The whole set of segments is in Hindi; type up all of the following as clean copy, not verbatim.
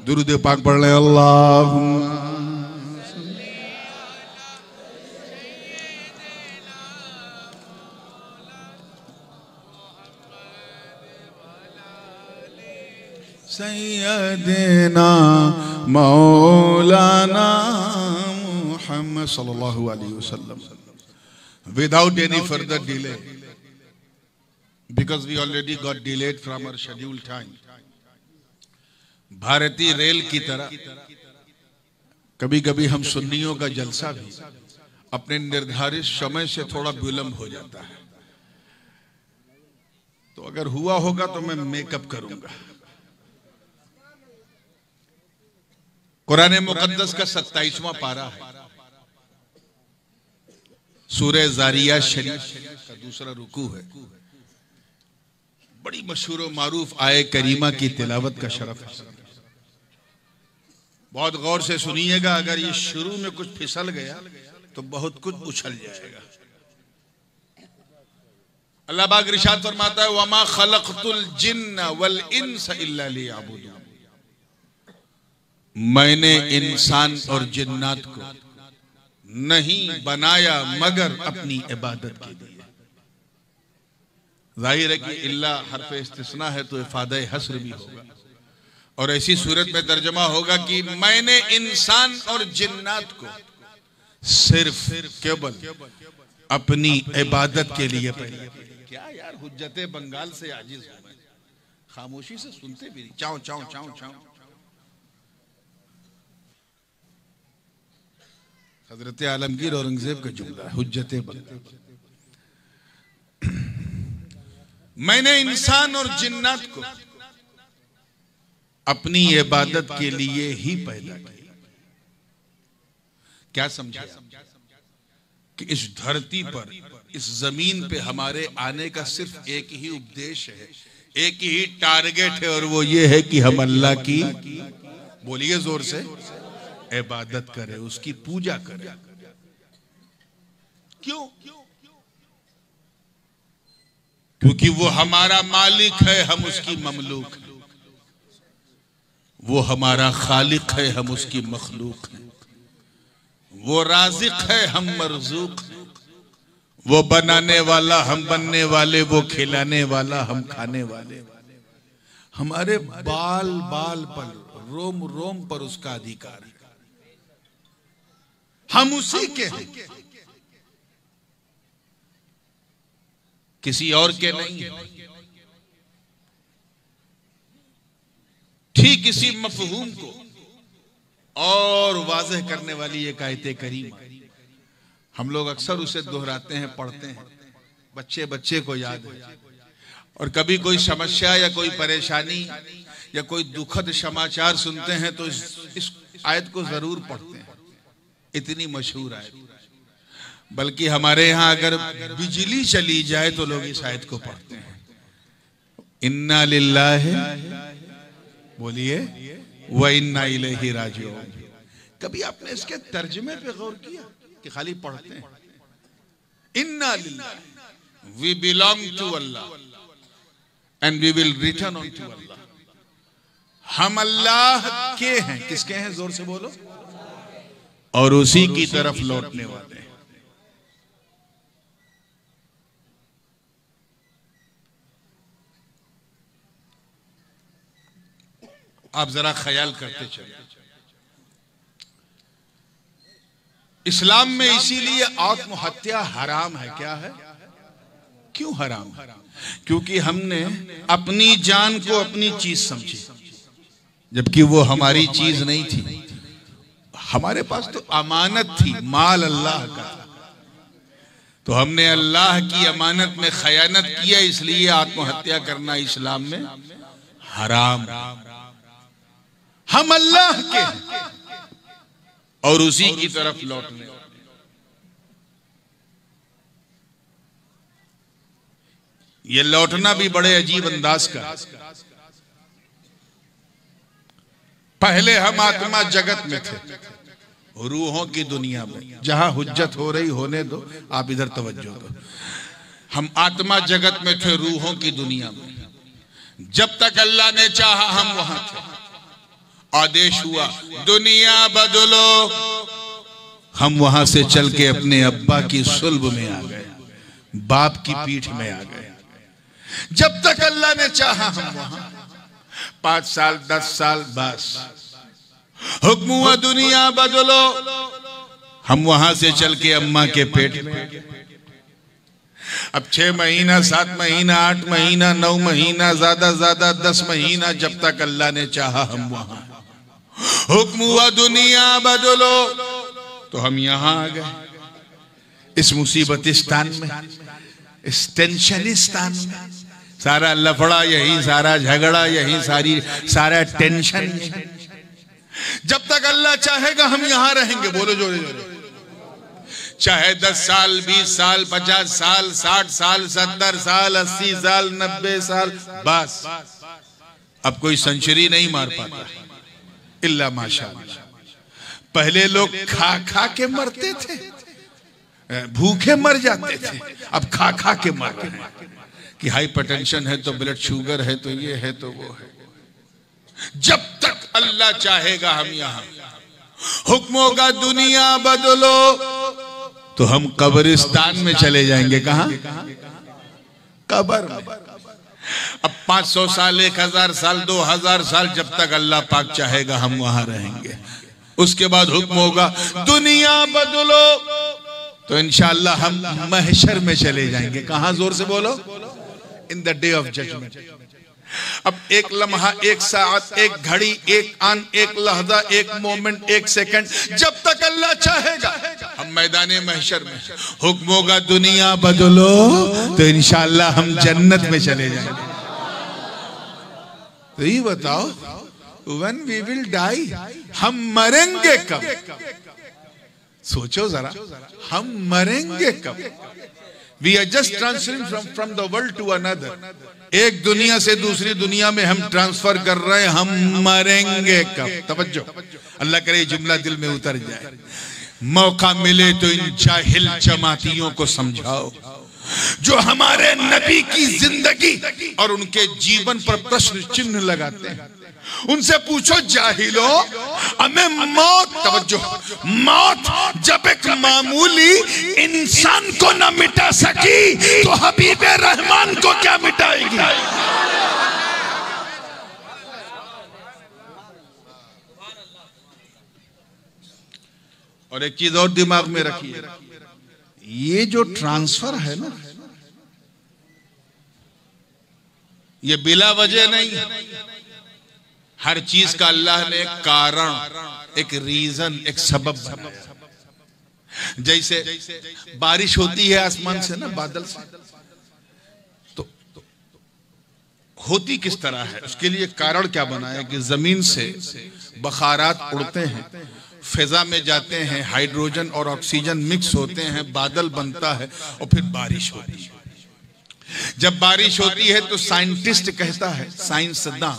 दुरूद पाक पढ़ लें। अल्लाहुम्मा सैयदना मौलाना मुहम्मद सल्लल्लाहु अलैहि वसल्लम। Without any further delay, because we already got delayed from our scheduled time, भारतीय रेल की तरह कभी कभी हम सुन्नियों का जलसा भी अपने निर्धारित समय से थोड़ा विलंब हो जाता है। तो अगर हुआ होगा तो मैं मेकअप करूंगा। कुरान मुकद्दस का 27वां पारा है, सूरह ज़ारियात शरीफ का दूसरा रुकू है। बड़ी मशहूर और मारूफ आये करीमा की तिलावत का शरफ है। बहुत गौर से सुनिएगा, अगर ये शुरू में कुछ फिसल गया तो बहुत कुछ उछल जाएगा। अल्लाह पाक इरशाद फरमाता है, वमा खलक़तुल जिन्न वल इंस इल्ला लियअबुदून। मैंने इंसान और जिन्नात को नहीं बनाया मगर अपनी इबादत के लिए। जाहिर है कि इल्ला हर्फ इस्तिस्ना है तो इफादा हस्र भी होगा, और ऐसी सूरत में तर्जमा होगा कि मैंने इंसान और जिन्नात को सिर्फ केवल अपनी इबादत के लिए पैदा किया। क्या यार, हुज्जते बंगाल से आजिज हूं मैं, खामोशी से सुनते भी नहीं। चाओ चाओ चाओ चाओ। हजरत आलमगीर औरंगजेब का जुमला, हुज्जते बंगाल। मैंने इंसान और जिन्नात को अपनी इबादत के लिए ही पैदा किया। क्या समझा कि इस धरती पर, इस जमीन पे हमारे आने का सिर्फ एक ही उद्देश्य है, एक ही टारगेट है, और वो ये है कि हम अल्लाह की, बोलिए जोर से, इबादत करें, उसकी पूजा करें। क्यों? क्योंकि वो हमारा मालिक है, हम उसकी ममलूक हैं। वो हमारा खालिक है, हम उसकी मखलूक हैं। वो राज़िक है, हम मरज़ूक हैं। वो बनाने वाला, हम बनने वाले। वो खिलाने वाला, हम खाने वाले। हमारे बाल बाल पर, रोम रोम पर उसका अधिकार है। हम उसी के हैं, किसी और के नहीं। ठीक इसी मफहूम को और वाज़ेह करने वाली एक आयत करीमा, हम लोग अक्सर उसे दोहराते हैं, पढ़ते हैं, बच्चे बच्चे को याद है। और कभी कोई समस्या या कोई परेशानी या कोई दुखद समाचार सुनते हैं तो इस आयत को जरूर पढ़ते हैं। इतनी मशहूर आयत, बल्कि हमारे यहाँ अगर बिजली चली जाए तो लोग इस आयत को पढ़ते हैं, इन्ना लिल्लाहि, बोलिए, व इन्ना इलैहि राजिऊन। कभी आपने इसके तर्जुमे पे गौर किया कि खाली पढ़ते हैं इन्ना लिल्लाहि, we belong to Allah and we will return on to Allah. हम अल्लाह के हैं। किसके हैं? जोर से बोलो। और उसी की तरफ लौटने वाले हैं। आप जरा ख्याल करते चलिए, इस्लाम में इसीलिए आत्महत्या हराम है। क्या है? क्यों हराम है? क्योंकि हमने अपनी जान को अपनी चीज समझी, जबकि वो हमारी चीज नहीं थी। हमारे पास तो अमानत थी, माल अल्लाह का था, तो हमने अल्लाह की अमानत में खयानत किया, इसलिए आत्महत्या करना इस्लाम में हराम। हम अल्लाह के और उसी की तरफ लौटने। ये लौटना भी बड़े अजीब अंदाज का। पहले हम आत्मा जगत में थे, रूहों की दुनिया में। जहां हुज्जत हो रही होने दो, आप इधर तवज्जो दो। हम आत्मा जगत में थे, रूहों की दुनिया में। जब तक अल्लाह ने चाहा हम वहां थे, आदेश हुआ दुनिया बदलो। हम वहां से चल के अपने अब्बा की सुल्ब में आ गए, बाप की पीठ में आ गए। जब तक अल्लाह ने चाहा हम वहां 5 साल 10 साल बस। हुक्म हुआ दुनिया बदलो, हम वहां से चल के अम्मा के पेट में। अब 6 महीना 7 महीना 8 महीना 9 महीना ज्यादा 10 महीना, जब तक अल्लाह ने चाहा हम वहां। हुक्म हुआ दुनिया बदलो, तो हम यहां आ गए, इस मुसीबतिस्तान में, इस टेंशनिस्तान में। सारा लफड़ा यही, सारा झगड़ा यही, सारा टेंशन। जब तक अल्लाह चाहेगा हम यहां रहेंगे। बोलो जोरे जोरे। चाहे 10 साल 20 साल 50 साल 60 साल 70 साल 80 साल 90 साल, बस। अब कोई सेंचुरी नहीं मार पाता इल्ला माशाअल्लाह। पहले लोग खा खा के मरते थे, भूखे मर जाते थे, अब खा खा के मर रहे हैं कि हाइपरटेंशन है तो ब्लड शुगर है तो ये है तो वो है। जब तक अल्लाह चाहेगा हम यहां। हुक्म होगा दुनिया बदलो, तो हम कब्रिस्तान में चले जाएंगे। कहां? कब्र में। अब 500 साल 1000 साल 2000 साल, जब तक अल्लाह पाक चाहेगा हम वहां रहेंगे। उसके बाद हुक्म होगा दुनिया बदलो, तो इंशाअल्लाह हम महशर में चले जाएंगे। कहां? जोर से बोलो। In the day of judgement. अब एक लम्हा, एक साथ, एक घड़ी, एक आन, एक लहजा, एक मोमेंट, एक सेकंड, जब तक अल्लाह चाहेगा हम मैदाने महशर में। हुक्म होगा दुनिया बदलो, तो इंशाअल्लाह हम जन्नत में चले जाएंगे। तो ये बताओ, when we will die, हम मरेंगे कब? सोचो जरा, हम मरेंगे कब? We are just transferring from the world to another. एक दुनिया से दूसरी दुनिया में हम ट्रांसफर कर रहे हैं। हम मरेंगे कब? तवज्जो, अल्लाह करे जुमला दिल में उतर जाए। मौका मिले तो इन जाहिल जमातियों को समझाओ जो हमारे नबी की जिंदगी और उनके जीवन पर प्रश्न चिन्ह लगाते हैं। उनसे पूछो जाहिलो, हमें मौत, तवज्जो, मौत जब एक मामूली इंसान को न मिटा सकी तो हबीबे रहमान को क्या मिटाएगी? और एक चीज और दिमाग में रखिए, ये जो ट्रांसफर है ना, ये बिला वजह नहीं। हर चीज का अल्लाह ने एक कारण, एक रीजन, एक सबब बनाया। जैसे बारिश होती है आसमान से ना, बादल से, तो होती किस तरह है? उसके लिए कारण क्या बनाया कि जमीन से बखारात उड़ते हैं, फिजा में जाते हैं, हाइड्रोजन और ऑक्सीजन मिक्स होते हैं, बादल बनता है और फिर बारिश होती है। जब बारिश होती है तो साइंटिस्ट कहता है, साइंसदां,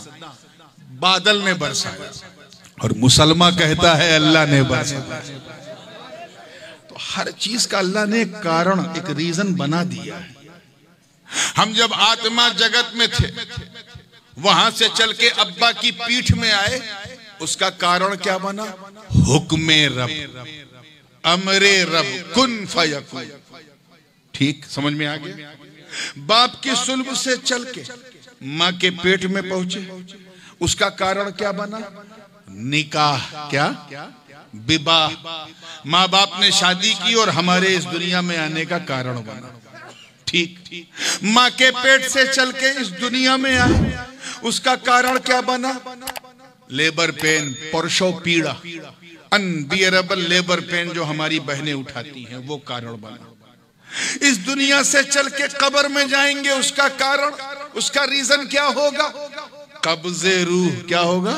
बादल ने बरसाया, और मुसलमान कहता है अल्लाह ने बरसाया। तो हर चीज का अल्लाह ने एक कारण, एक रीजन बना दिया है। हम जब आत्मा जगत में थे, वहां से चल के अब्बा की पीठ में आए, उसका कारण क्या बना? हुक्मे रब, अमरे रब, कुन फयकुन। ठीक समझ में आ गया? बाप की सुल्ब से चल के माँ के पेट में पहुंचे, उसका कारण क्या बना? निकाह, क्या? विवाह। माँ बाप ने शादी की और हमारे इस दुनिया में आने का कारण बना। ठीक, माँ के पेट से चल के इस दुनिया में आए, उसका कारण क्या बना? लेबर पेन, प्रसव पीड़ा, अनबियरेबल लेबर पेन जो हमारी बहनें उठाती हैं, वो कारण बना। इस दुनिया से चल के कब्र में जाएंगे, उसका कारण, उसका रीजन क्या होगा? कब्जे रूह। क्या होगा?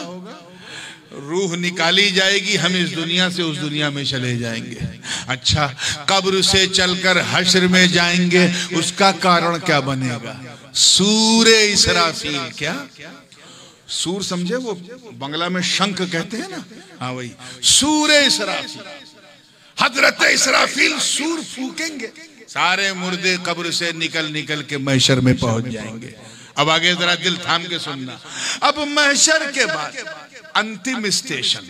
रूह निकाली जाएगी, हम इस दुनिया से उस दुनिया में चले जाएंगे। अच्छा, कब्र से चलकर हश्र में जाएंगे, उसका कारण क्या बनेगा? सूरे इसराफील। क्या? सूर समझे? वो बंगला में शंख कहते हैं ना, हाँ वही सूरे इसराफील। हजरत इसराफील सूर फूकेंगे, सारे मुर्दे कब्र से निकल निकल के महशर में पहुंच जाएंगे। अब आगे जरा दिल थाम के सुनना। अब महशर के बाद अंतिम स्टेशन,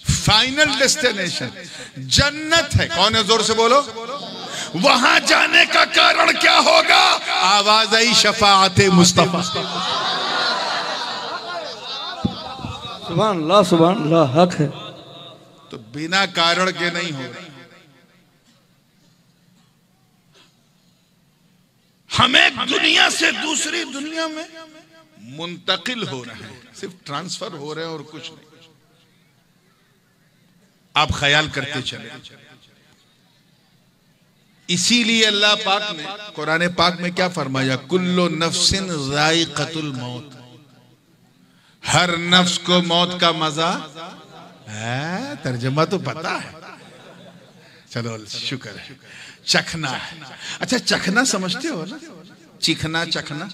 फाइनल डेस्टिनेशन जन्नत है। कौन है? जोर से बोलो। वहां जाने का कारण क्या होगा? आवाज आई शफाअते मुस्तफा। सुभान अल्लाह, हक है। तो बिना कारण के नहीं हो रहा। हमें दुनिया से दूसरी दुनिया में मुंतकिल हो रहे हैं, सिर्फ ट्रांसफर हो रहे हैं और कुछ नहीं। आप ख्याल करते चले। इसीलिए अल्लाह पाक ने कुरान पाक में क्या फरमाया? कुल्लु नफ्सिन ज़ाइक़तुल मौत। हर नफ्स को मौत का मजा है। तर्जुमा तो पता है। चलो शुक्र है। चखना है। अच्छा, चखना समझते हो ना? चिखना, चखना।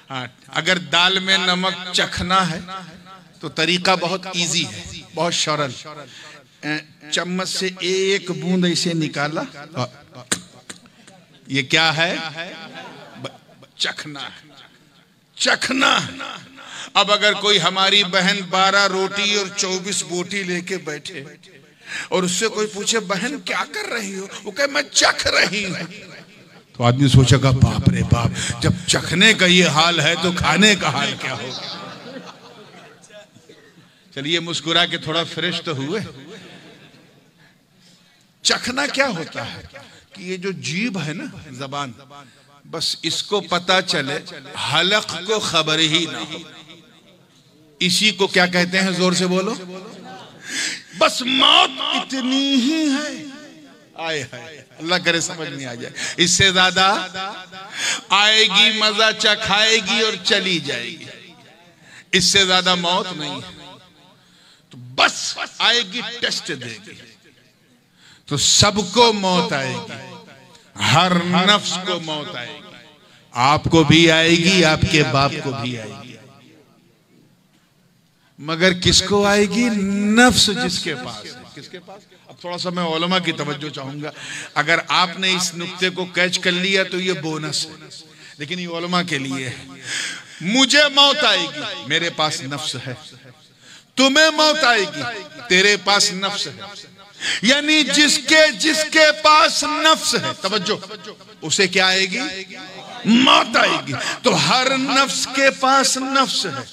हाँ, अगर दाल में नमक चखना है तो तरीका बहुत इजी है, बहुत सरल। चम्मच से एक बूंद ऐसे निकाला, ये क्या है? चखना है, चखना। अब अगर कोई हमारी बहन 12 रोटी और 24 बोटी लेके बैठे और उससे कोई पूछे बहन क्या कर रही हो, वो कहे मैं चख रही हूं, तो आदमी सोचेगा बाप रे बाप, जब चखने का ये हाल है तो खाने का हाल क्या होगा। चलिए मुस्कुरा के थोड़ा फ्रेश तो हुए। चखना क्या होता है कि ये जो जीभ है ना, जबान, बस इसको पता चले, हलक को खबर ही ना हो। इसी को क्या कहते हैं? जोर से बोलो। बस मौत इतनी ही है। आए हाय, अल्लाह करे समझ में आ जाए। इससे ज्यादा आएगी, मजा चखाएगी और चली जाएगी। इससे ज्यादा मौत नहीं है। तो बस आएगी, टेस्ट देगी, तो सबको मौत आएगी। हर नफ्स को मौत आएगी। आपको भी आएगी, आपके बाप को भी आएगी। मगर किसको आएगी? नफ्स जिसके पास है। किसके पास? अब थोड़ा सा मैं उलमा की तवज्जो चाहूंगा। अगर आपने इस नुक्ते को कैच कर लिया तो ये बोनस है, लेकिन ये उलमा के लिए है। मुझे मौत आएगी, मेरे पास नफ्स है। तुम्हें मौत आएगी, तेरे पास नफ्स है। यानी जिसके पास नफ्स है, तवज्जो, उसे क्या आएगी? मौत आएगी। तो हर नफ्स के पास नफ्स है,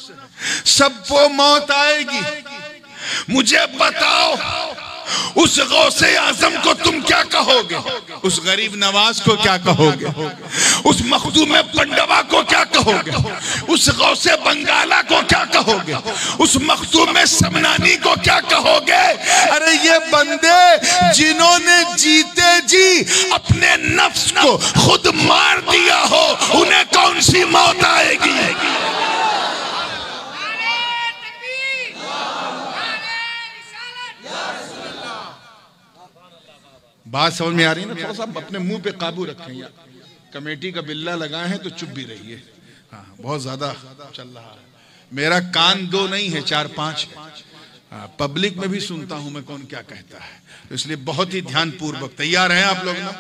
सबको मौत आएगी। मुझे बताओ, उस गौसे आजम को तुम क्या कहोगे? उस गरीब नवाज को क्या कहोगे? उस मखदूम पंडवा को क्या कहोगे? उस गौसे बंगाला को क्या कहोगे? उस मखदूम समनानी को क्या कहोगे? अरे ये बंदे जिन्होंने जीते जी अपने नफ्स को खुद मार दिया हो, उन्हें कौन सी मौत आएगी? बात समझ में आ रही है ना? थोड़ा सा अपने मुंह पे काबू रखें। यार कमेटी का बिल्ला लगाए हैं तो चुप भी रहिए। हाँ, बहुत ज्यादा चल रहा है। मेरा कान 2 नहीं है, 4-5 है। पब्लिक में भी सुनता हूं मैं कौन क्या कहता है, तो इसलिए बहुत ही ध्यान पूर्वक। तैयार हैं आप लोग ना?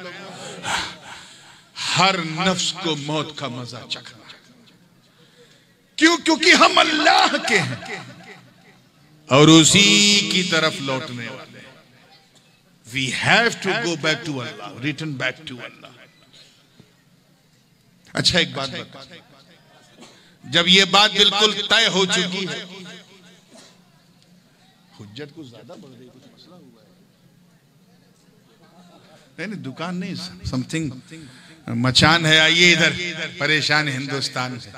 हर नफ्स को मौत का मजा चखना। क्यों? क्योंकि हम अल्लाह के हैं और उसी की तरफ लौटने वाले। We have to go back to Allah, return back to Allah. अच्छा, एक बात बता, जब ये बात बिल्कुल तय हो चुकी है, हुज्जत कुछ ज्यादा बढ़ गई, कुछ मसला हुआ है? नहीं, दुकान नहीं, समथिंग मचान है। आइए इधर, परेशान हिंदुस्तान से,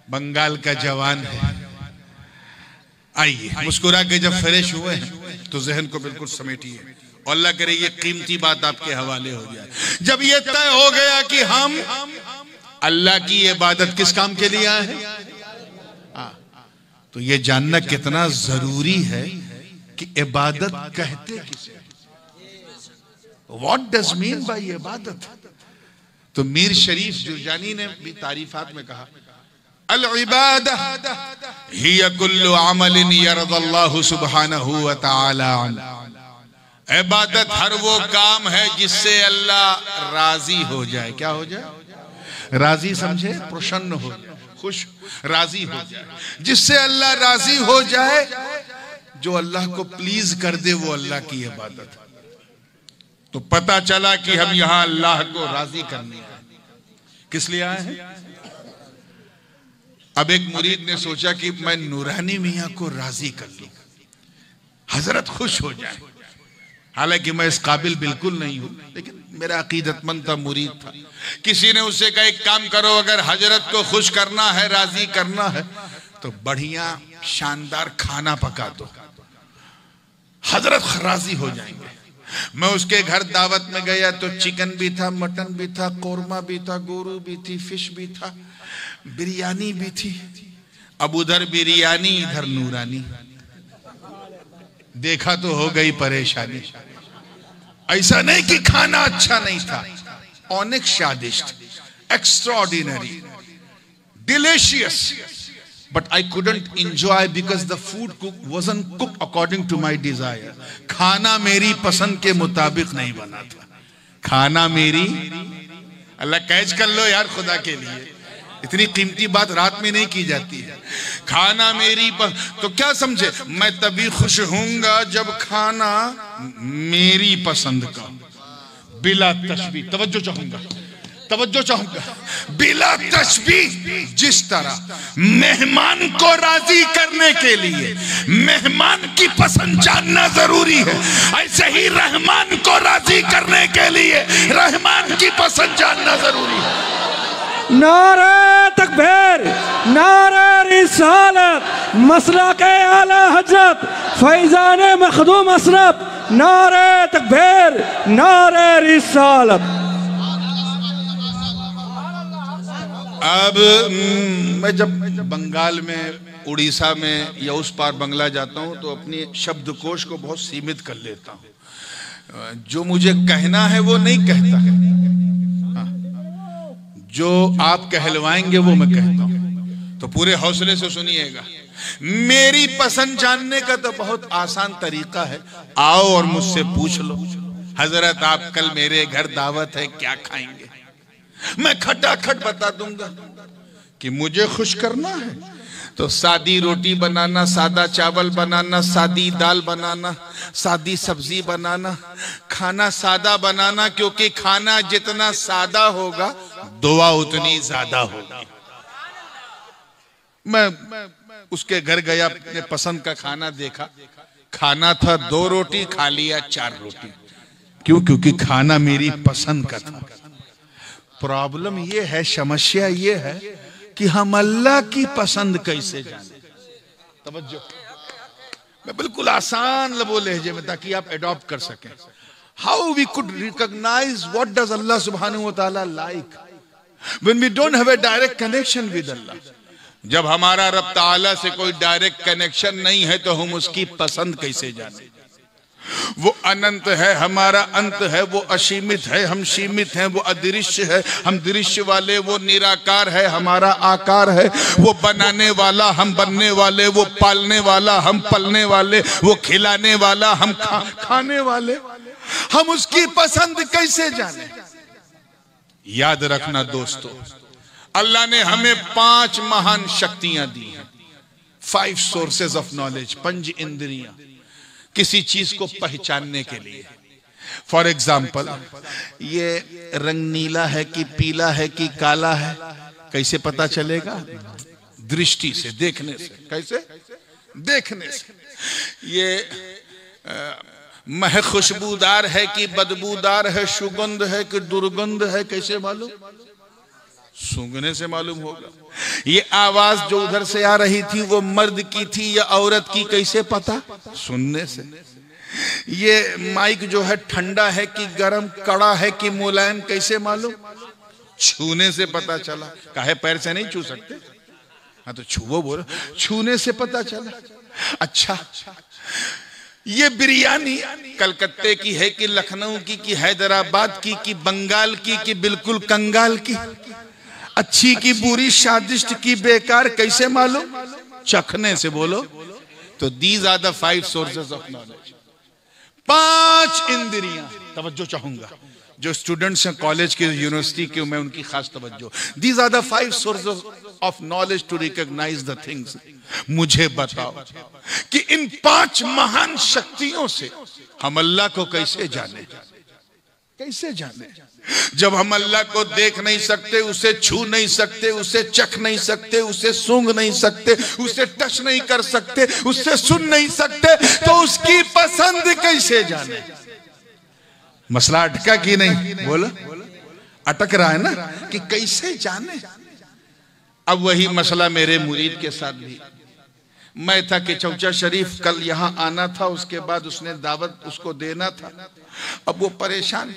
बंगाल का जवान है। आइए, मुस्कुरा के जब फ्रेश हुए हैं तो जहन को बिल्कुल समेटिए। और अल्लाह करे ये कीमती बात आपके हवाले हो जाए। जब ये तय हो गया कि हम अल्लाह की इबादत किस काम के लिए आए हैं, तो ये जानना कितना जरूरी है कि इबादत कहते किसे, व्हाट डज मीन बाय इबादत। तो मीर शरीफ जुर्जानी ने भी तारीफात में कहा, अल इबादह हिया कुल्लु अमलिन यरदल्लाहु सुब्हानहु व तआला। इबादत हर वो काम है जिससे अल्लाह राजी हो जाए। क्या हो जाए? राजी समझे, प्रसन्न हो जाए, खुश राजी हो जाए। जिससे अल्लाह राजी हो जाए, जो अल्लाह को प्लीज कर दे, वो अल्लाह की इबादत। तो पता चला कि हम यहां अल्लाह को राजी करने आए। किस लिए आए हैं? अब एक मुरीद ने सोचा कि मैं नूरानी मियां को राजी कर लूं, हजरत खुश हो जाए। हालांकि मैं इस काबिल बिल्कुल नहीं हूं, लेकिन मेरा अकीदतमंद था, मुरीद था। किसी ने उससे कहा एक काम करो, अगर हजरत को खुश करना है, राजी करना है, तो बढ़िया शानदार खाना पका दो, हजरत राजी हो जाएंगे। मैं उसके घर दावत में गया तो चिकन भी था, मटन भी था, कोरमा भी था, गोरू भी थी, फिश भी था, बिरयानी भी थी। अब उधर बिरयानी, इधर नूरानी। देखा तो हो गई परेशानी। ऐसा नहीं कि खाना अच्छा नहीं था, अनेक स्वादिष्ट, extraordinary, delicious, but I couldn't enjoy because the food wasn't cooked according to my desire. खाना मेरी पसंद के मुताबिक नहीं बना था। खाना मेरी, अल्लाह कैच कर लो यार खुदा के लिए, इतनी कीमती बात रात में नहीं की जाती है। खाना मेरी तो क्या समझे, मैं तभी खुश होऊंगा जब खाना मेरी पसंद का, बिला तशबीह। तवज्जो चाहूंगा, तवज्जो चाहूंगा, बिला तशबीह। जिस तरह मेहमान को राजी करने के लिए मेहमान की पसंद जानना जरूरी है, ऐसे ही रहमान को राजी करने के लिए रहमान की पसंद जानना जरूरी है। नारे तकबीर, नारे रिसालत, मसला के आला हजरत फैजान मखदूम असरफ, नारे तकबीर, नारे रिसालत। अब मैं जब बंगाल में, उड़ीसा में या उस पार बंगला जाता हूं तो अपनी शब्दकोश को बहुत सीमित कर लेता हूं। जो मुझे कहना है वो नहीं कहता है, जो आप कहलवाएंगे वो मैं कहता हूं। तो पूरे हौसले से सुनिएगा। मेरी पसंद जानने का तो बहुत आसान तरीका है, आओ और मुझसे पूछ लो, हजरत आप कल मेरे घर दावत है, क्या खाएंगे? मैं खटाखट बता दूंगा कि मुझे खुश करना है तो सादी रोटी बनाना, सादा चावल बनाना, सादी दाल बनाना, सादी सब्जी बनाना, खाना सादा बनाना, क्योंकि खाना जितना सादा होगा दुआ उतनी ज्यादा होगी। मैं उसके घर गया, अपने पसंद का खाना देखा, खाना था 2 रोटी, खा लिया 4 रोटी। क्यों? क्योंकि खाना मेरी पसंद का था। प्रॉब्लम ये है, समस्या ये है कि हम अल्लाह की पसंद कैसे जाने। तवज्जो, मैं बिल्कुल आसान लबो लहजे में, ताकि आप एडॉप्ट कर सकें। How we could recognise what does Allah सुब्हानहू व तआला like when we don't have a direct connection with Allah. जब हमारा रब ताला से कोई डायरेक्ट कनेक्शन नहीं है तो हम उसकी पसंद कैसे जाने? वो अनंत है, हमारा अंत है, वो असीमित है, हम सीमित हैं, वो अदृश्य है, हम दृश्य वाले, वो निराकार है, हमारा आकार है, वो बनाने वाला, हम बनने वाले, वो पालने वाला, हम पलने वाले, वो खिलाने वाला, हम खाने वाले। हम उसकी पसंद कैसे जाने? याद रखना दोस्तों, अल्लाह ने हमें 5 महान शक्तियां दी हैं, 5 सोर्सेज ऑफ नॉलेज, 5 इंद्रियां, किसी चीज को पहचानने के लिए। फॉर एग्जाम्पल, ये रंग नीला है कि पीला है कि काला है, कैसे पता चलेगा? दृष्टि से, देखने से। कैसे? देखने से। ये मह खुशबूदार है कि बदबूदार है, सुगंध है कि दुर्गंध है, कैसे मालूम? सूंघने से मालूम होगा। ये आवाज जो उधर से आ रही थी वो मर्द की थी या औरत की, कैसे पता? सुनने से। ये माइक जो है ठंडा है कि गर्म, कड़ा है कि मुलायम, कैसे मालूम? छूने से पता चला। काहे पैर से नहीं छू सकते? हाँ तो छुओ, बोलो, छूने से पता चला। अच्छा, ये बिरयानी कलकत्ते की है कि लखनऊ की कि हैदराबाद की कि बंगाल की कि बिल्कुल कंगाल की, अच्छी की बुरी, स्वादिष्ट की बेकार, कैसे मालूम? चखने से। बोलो। तो these are the 5 sources of knowledge, 5 इंद्रियां। तवज्जो चाहूंगा, जो स्टूडेंट्स हैं कॉलेज के, यूनिवर्सिटी के, मैं उनकी खास तवज्जो। These are the 5 sources of knowledge to recognise the things. मुझे बताओ कि इन 5 महान शक्तियों से हम अल्लाह को कैसे जाने? कैसे जाने? जब हम अल्लाह को देख नहीं सकते, उसे छू नहीं सकते, उसे चख नहीं सकते, उसे सूंघ नहीं सकते, उसे टच नहीं कर सकते, उससे सुन नहीं सकते, तो उसकी पसंद कैसे जाने? मसला अटका कि नहीं? बोलो, अटक रहा है ना कि कैसे जाने। अब वही मसला मेरे मुरीद के साथ भी। मैं था कि चौचा शरीफ कल यहां आना था, उसके बाद उसने दावत उसको देना था। अब वो परेशान,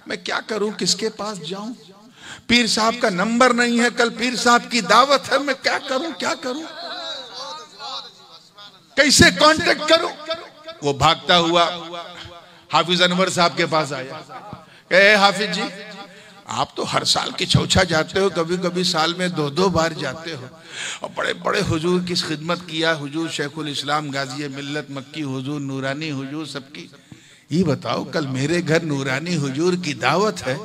मैं क्या करूं, किसके पास जाऊं? पीर साहब का नंबर नहीं है, कल पीर साहब की दावत है, मैं क्या करूं, क्या करूं, कैसे कांटेक्ट करूं? वो भागता हुआ हाफिज अनवर साहब के पास आया। कहे हाफिज जी, आप तो हर साल की चौचा जाते हो, कभी कभी साल में 2-2 बार जाते हो, और बड़े बड़े हुजूर की खिदमत किया, हुजूर शेखुल इस्लाम गाजी मिल्लत मक्की हुजूर, नूरानी हुजूर सबकी। ये बताओ, कल मेरे घर नूरानी हुजूर की दावत है,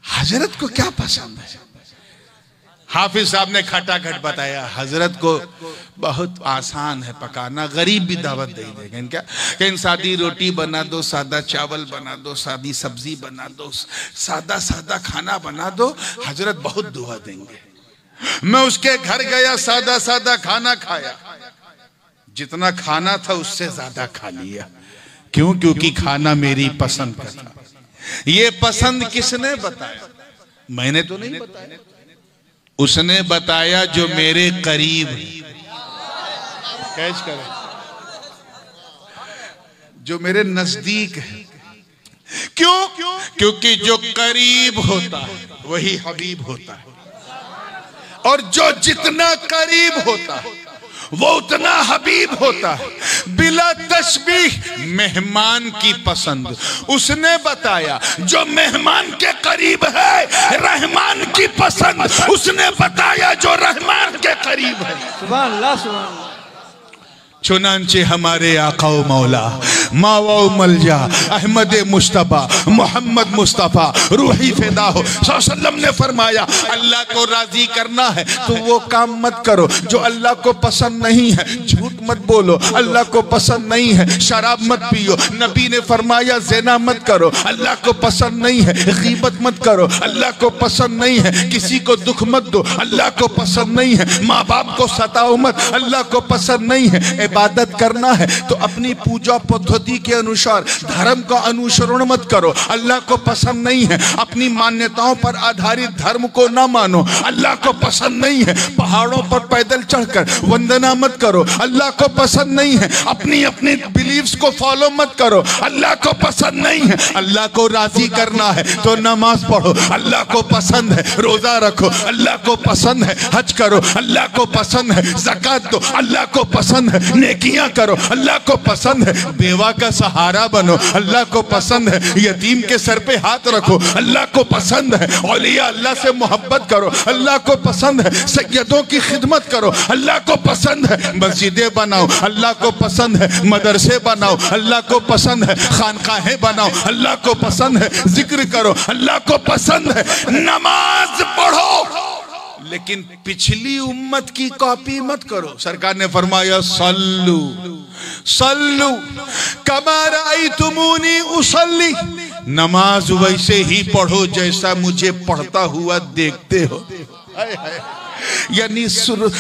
हजरत को क्या पसंद है? हाफिज साहब ने खटाखट बताया, हजरत को बहुत आसान है पकाना, गरीब भी दावत दे देगा। इनका कहीं सादी रोटी बना दो, सादा चावल बना दो, सादी सब्जी बना दो, सादा सादा खाना बना दो, हजरत बहुत दुआ देंगे। मैं उसके घर गया, सादा सादा खाना खाया, जितना खाना था उससे ज्यादा खा लिया। क्यों? क्योंकि खाना मेरी पसंद का था। ये पसंद किसने बताया? मैंने तो नहीं बताया, उसने बताया जो मेरे करीब है। कैच करें, जो मेरे नजदीक है। क्यों? क्योंकि जो करीब होता है वही हबीब होता है, और जो जितना करीब होता है वो उतना हबीब होता है। बिला तशबीह मेहमान की पसंद उसने बताया, जो मेहमान के करीब है रहमान की पसंद उसने बताया, जो रहमान के करीब है। सुभान अल्लाह, सुभान अल्लाह। चुनांचे हमारे आका मौला मावा मलजा अहमद मुस्तफा मोहम्मद मुस्तफा रूही फिदा हो सल्लल्लाहु ने फरमाया, अल्लाह को राजी करना है तो वो काम मत करो जो अल्लाह को पसंद नहीं है। झूठ मत बोलो, अल्लाह को पसंद नहीं है। शराब मत पियो, नबी ने फरमाया ज़िना मत करो, अल्लाह को पसंद नहीं है। गीबत मत करो, अल्लाह को पसंद नहीं है। किसी को दुख मत दो, अल्लाह को पसंद नहीं है। माँ बाप को सताओ मत, अल्लाह को पसंद नहीं है। इबादत करना है तो अपनी पूजा पद्धति के अनुसार धर्म का अनुसरण मत करो, अल्लाह को पसंद नहीं है। अपनी मान्यताओं पर आधारित धर्म को ना मानो, अल्लाह को पसंद नहीं है। पहाड़ों पर पैदल चढ़कर वंदना मत करो, अल्लाह को पसंद नहीं है। अपनी अपनी बिलीव्स को फॉलो मत करो, अल्लाह को पसंद नहीं है। अल्लाह को राजी करना है तो नमाज पढ़ो, अल्लाह को पसंद है। रोजा रखो, अल्लाह को पसंद है। हज करो, अल्लाह को पसंद है। ज़कात दो, अल्लाह को पसंद है। नेकियां करो, अल्लाह को पसंद है। बेवा का सहारा बनो, अल्लाह को पसंद है। यतीम के सर पे हाथ रखो, अल्लाह को पसंद है। औलिया अल्लाह से मोहब्बत करो, अल्लाह को पसंद है। सैयदों की खिदमत करो, अल्लाह को पसंद है। मस्जिदें बनाओ, अल्लाह को पसंद है। मदरसे बनाओ, अल्लाह को पसंद है। खानकाहें बनाओ, अल्लाह को पसंद है। जिक्र करो, अल्लाह को पसंद है। नमाज पढ़ो, लेकिन पिछली उम्मत की कॉपी मत करो। सरकार ने फरमाया सल्लू सल्लू कमा रअयतुमूनी उसल्ली, नमाज वैसे ही पढ़ो जैसा मुझे पढ़ता हुआ देखते हो। हाय हाय, यानी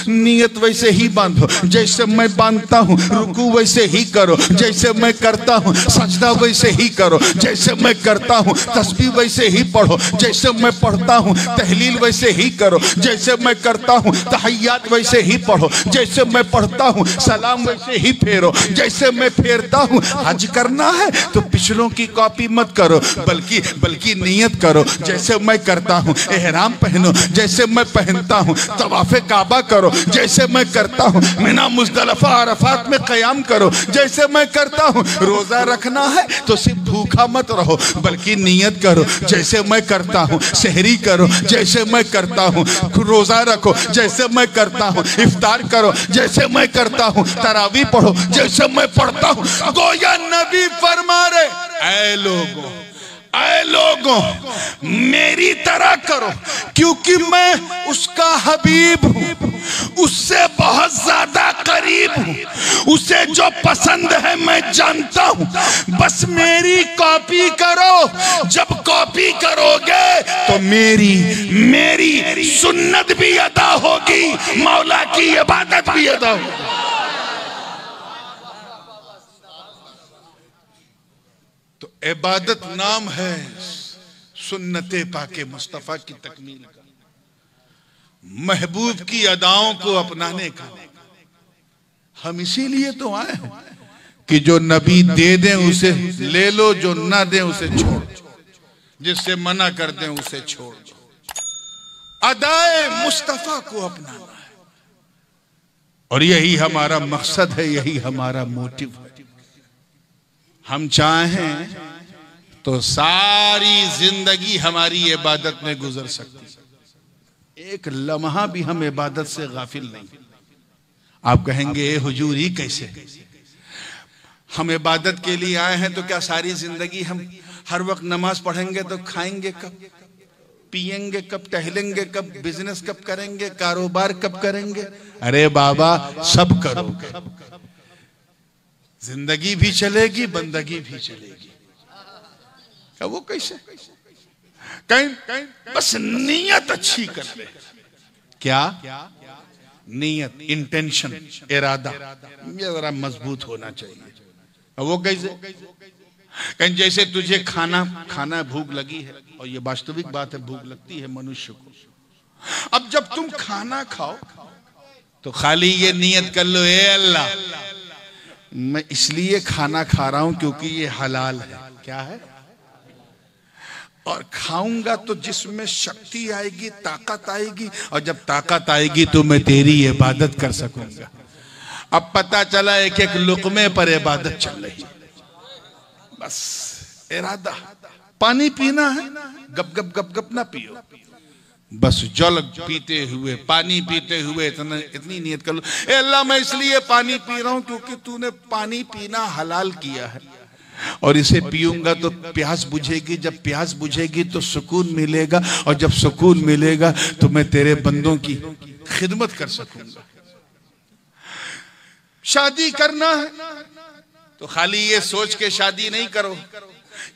नियत वैसे ही बांधो जैसे मैं बांधता हूँ। रुकू वैसे ही करो जैसे मैं करता हूँ। सजदा वैसे ही करो जैसे मैं करता हूँ। तस्बीह वैसे ही पढ़ो जैसे मैं पढ़ता हूँ। तहलील वैसे ही करो जैसे मैं करता हूँ। तहय्यात वैसे ही पढ़ो जैसे मैं पढ़ता हूँ। सलाम वैसे ही फेरो जैसे मैं फेरता हूँ। हज करना है तो पिछलों की कॉपी मत करो, बल्कि नियत करो जैसे मैं करता हूँ। एहराम पहनो जैसे मैं पहनता हूँ। तवाफ़े काबा करो जैसे मैं करता हूँ। मिना मुज़दलिफ़ा अरफात में क़याम करो जैसे मैं करता हूँ। रोज़ा रखना है तो सिर्फ भूखा मत रहो, बल्कि नियत करो जैसे मैं करता हूँ। सहरी करो जैसे मैं करता हूँ। रोज़ा रखो जैसे मैं करता हूँ। इफ्तार करो जैसे मैं करता हूँ। तरावी पढ़ो जैसे मैं पढ़ता हूँ। गोया नबी फरमा रहे, ऐ लोगों ऐ लोगों मेरी तरह करो, क्योंकि मैं उसका हबीब हूं, उससे बहुत ज्यादा करीब हूं, उसे जो पसंद है मैं जानता हूं, बस मेरी कॉपी करो। जब कॉपी करोगे तो मेरी सुन्नत भी अदा होगी, मौला की इबादत भी अदा होगी। तो इबादत नाम है सुन्नते पाके मुस्तफा की तकमील का, महबूब की अदाओं को अपनाने का। हम इसीलिए तो आए हैं कि जो नबी दे दें उसे ले लो, जो ना दें उसे छोड़ दो, जिससे मना कर दें उसे छोड़ दो। अदाए मुस्तफा को अपनाना है और यही हमारा मकसद है, यही हमारा मोटिव है। हम चाहें तो सारी जिंदगी हमारी इबादत में गुजर सकती है, एक लम्हा भी हम इबादत से गाफिल नहीं। आप कहेंगे ए हुजूर ही कैसे? हम इबादत के लिए आए हैं तो क्या सारी जिंदगी हम हर वक्त नमाज पढ़ेंगे तो खाएंगे कब, पिएंगे कब, टहलेंगे कब, बिजनेस कब करेंगे, कारोबार कब करेंगे? अरे बाबा सब करोगे, जिंदगी भी चलेगी, बंदगी भी चलेगी। क्या वो कैसे? कहीं बस नीयत अच्छी कर ले। क्या नीयत, इंटेंशन, इरादा ये जरा मजबूत होना चाहिए। वो कैसे? कहीं जैसे तुझे खाना भूख लगी है, और ये वास्तविक बात है, भूख लगती है मनुष्य को। अब जब तुम खाना खाओ तो खाली ये नियत कर लो, ए अल्लाह मैं इसलिए खाना खा रहा हूं क्योंकि ये हलाल है। क्या है? और खाऊंगा तो जिसमें शक्ति आएगी, ताकत आएगी, और जब ताकत आएगी तो मैं तेरी इबादत कर सकूंगा। अब पता चला एक एक लुकमे पर इबादत चल रही। बस इरादा, पानी पीना है, गप गप गप गप ना पियो, बस जल पीते हुए, पानी पीते हुए इतनी नियत कर लो, ए अल्लाह मैं इसलिए पानी पी रहा हूं क्योंकि तूने पानी पीना हलाल किया है, और इसे पीऊंगा तो प्यास बुझेगी, जब प्यास बुझेगी तो सुकून मिलेगा, और जब सुकून मिलेगा तो मैं तेरे बंदों की खिदमत कर सकूंगा। शादी करना है तो खाली ये सोच के शादी नहीं करो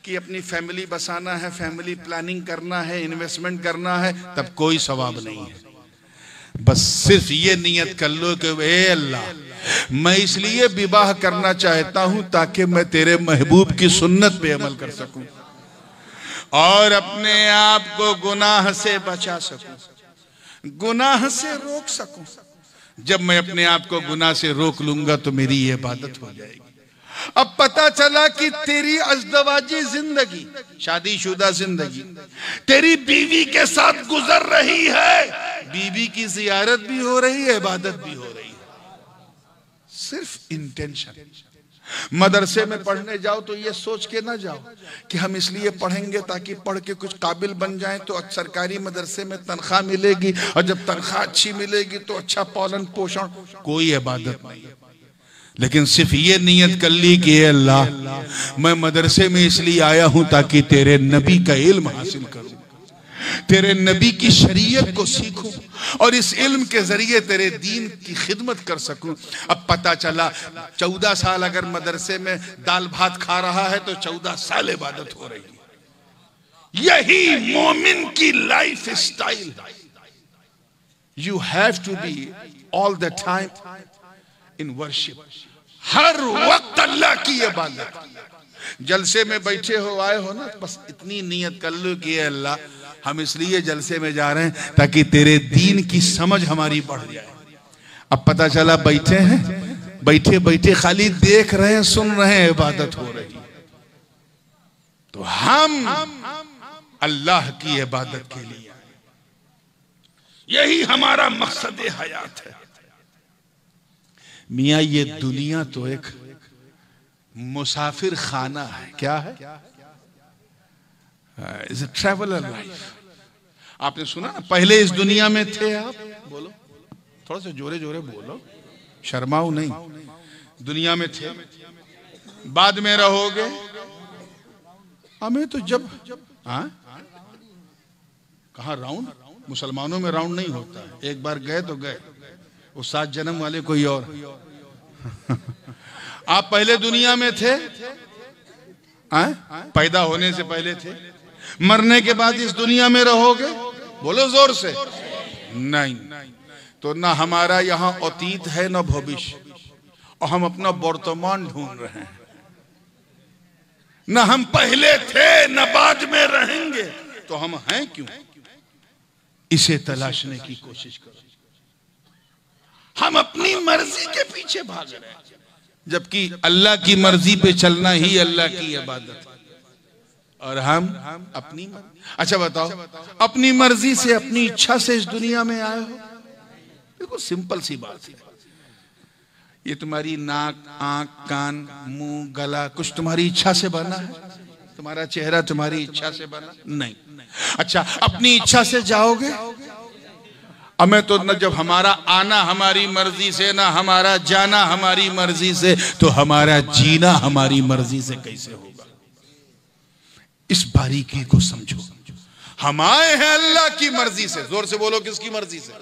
कि अपनी फैमिली बसाना है, फैमिली प्लानिंग करना है, इन्वेस्टमेंट करना है, तब कोई सवाब नहीं है। बस सिर्फ ये नियत कर लो कि ए अल्लाह मैं इसलिए विवाह करना चाहता हूं ताकि मैं तेरे महबूब की सुन्नत पे अमल कर सकूं और अपने आप को गुनाह से बचा सकूं, गुनाह से रोक सकूं। जब मैं अपने आप को गुनाह से रोक लूंगा तो मेरी ये इबादत हो जाएगी। अब पता चला कि तेरी अज़दवाजी जिंदगी, शादीशुदा जिंदगी तेरी बीवी के साथ गुजर रही है, बीवी की जियारत भी हो रही है, इबादत भी हो रही है, सिर्फ इंटेंशन। मदरसे में पढ़ने जाओ तो ये सोच के ना जाओ कि हम इसलिए पढ़ेंगे ताकि पढ़ के कुछ काबिल बन जाएं तो सरकारी मदरसे में तनख्वाह मिलेगी, और जब तनख्वाह अच्छी मिलेगी तो अच्छा पालन पोषण। कोई इबादत नहीं, लेकिन सिर्फ ये नियत कर ली कि अल्लाह मैं मदरसे में इसलिए आया हूं ताकि तेरे नबी का इल्म हासिल करूं, तेरे नबी की शरीयत को सीखूं और इस इल्म के जरिए तेरे दीन की खिदमत कर सकूं। अब पता चला 14 साल अगर मदरसे में दाल भात खा रहा है तो 14 साल इबादत हो रही है। यही मोमिन की lifestyle. You have to be all the time in worship, हर वक्त अल्लाह की इबादत। जलसे में बैठे हो, आए हो ना, बस इतनी नियत कर लो कि अल्लाह हम इसलिए जलसे में जा रहे हैं ताकि तेरे दीन की समझ हमारी बढ़ जाए। अब पता चला बैठे हैं, बैठे बैठे खाली देख रहे हैं, सुन रहे हैं, इबादत हो रही। तो हम अल्लाह की इबादत के लिए, यही हमारा मकसद हयात है। मियाँ ये दुनिया तो एक मुसाफिर खाना है। क्या है? Is a traveller life. आपने सुना ना, पहले इस दुनिया में थे आप, बोलो थोड़ा सा जोरे जोरे बोलो, शर्माओ नहीं। दुनिया में थे, बाद में रहोगे, हमें तो जब कहाँ राउंड, मुसलमानों में राउंड नहीं होता है, एक बार गए तो गए, वो 7 जन्म वाले कोई और। आप पहले दुनिया में थे, पैदा होने से पहले थे, मरने के बाद इस दुनिया में रहोगे? बोलो जोर से। नहीं, तो ना हमारा यहाँ अतीत है ना भविष्य, और हम अपना वर्तमान ढूंढ रहे हैं। ना हम पहले थे ना बाद में रहेंगे, तो हम हैं क्यों? इसे तलाशने की कोशिश करो। हम अपनी मर्जी के पीछे भाग रहे हैं, जबकि अल्लाह की मर्जी पे चलना ही अल्लाह की इबादत है। और हम अपनी अच्छा बताओ, अपनी मर्जी से अपनी इच्छा से इस दुनिया में आए हो? देखो सिंपल सी बात है, ये तुम्हारी नाक, आंख, कान, मुंह, गला कुछ तुम्हारी इच्छा से बना है? तुम्हारा चेहरा तुम्हारी इच्छा से बना? नहीं। अच्छा, अपनी इच्छा से जाओगे? हमें तो न जब हमारा आना हमारी मर्जी से, ना हमारा जाना हमारी मर्जी से, तो हमारा जीना हमारी मर्जी से कैसे होगा? इस बारीकी को समझो। हम आए हैं अल्लाह की मर्जी से, जोर से बोलो किसकी मर्जी से?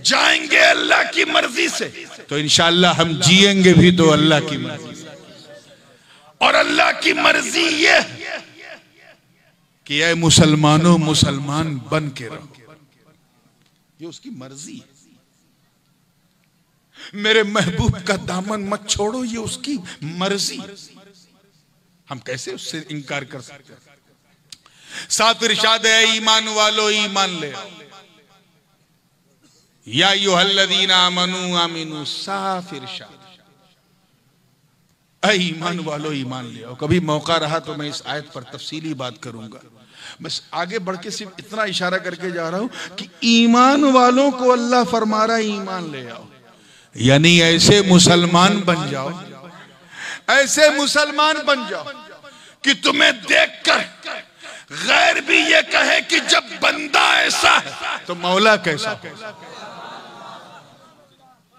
जाएंगे अल्लाह की मर्जी से, तो इंशाअल्लाह हम जिएंगे भी तो अल्लाह की मर्जी से। और अल्लाह की मर्जी ये कि ऐ मुसलमानों मुसलमान बन के रहो, ये उसकी मर्जी है। मेरे महबूब का दामन मत छोड़ो, ये उसकी मर्जी। हम कैसे उससे इनकार कर सकते हैं? साथ इरशाद है, ईमान वालो ईमान ले आओ, या अय्युहल्लज़ीना आमनू आमिनू, साफ इरशाद। ऐ ईमान वालो ईमान ले आओ। कभी मौका रहा तो मैं इस आयत पर तफसीली बात करूंगा, बस आगे बढ़ के सिर्फ इतना इशारा करके जा रहा हूं कि ईमान वालों को अल्लाह फरमा रहा है ईमान ले आओ, यानी ऐसे मुसलमान बन जाओ, ऐसे मुसलमान बन जाओ कि तुम्हें देखकर गैर भी ये कहे कि जब बंदा ऐसा है तो मौला कैसा होगा,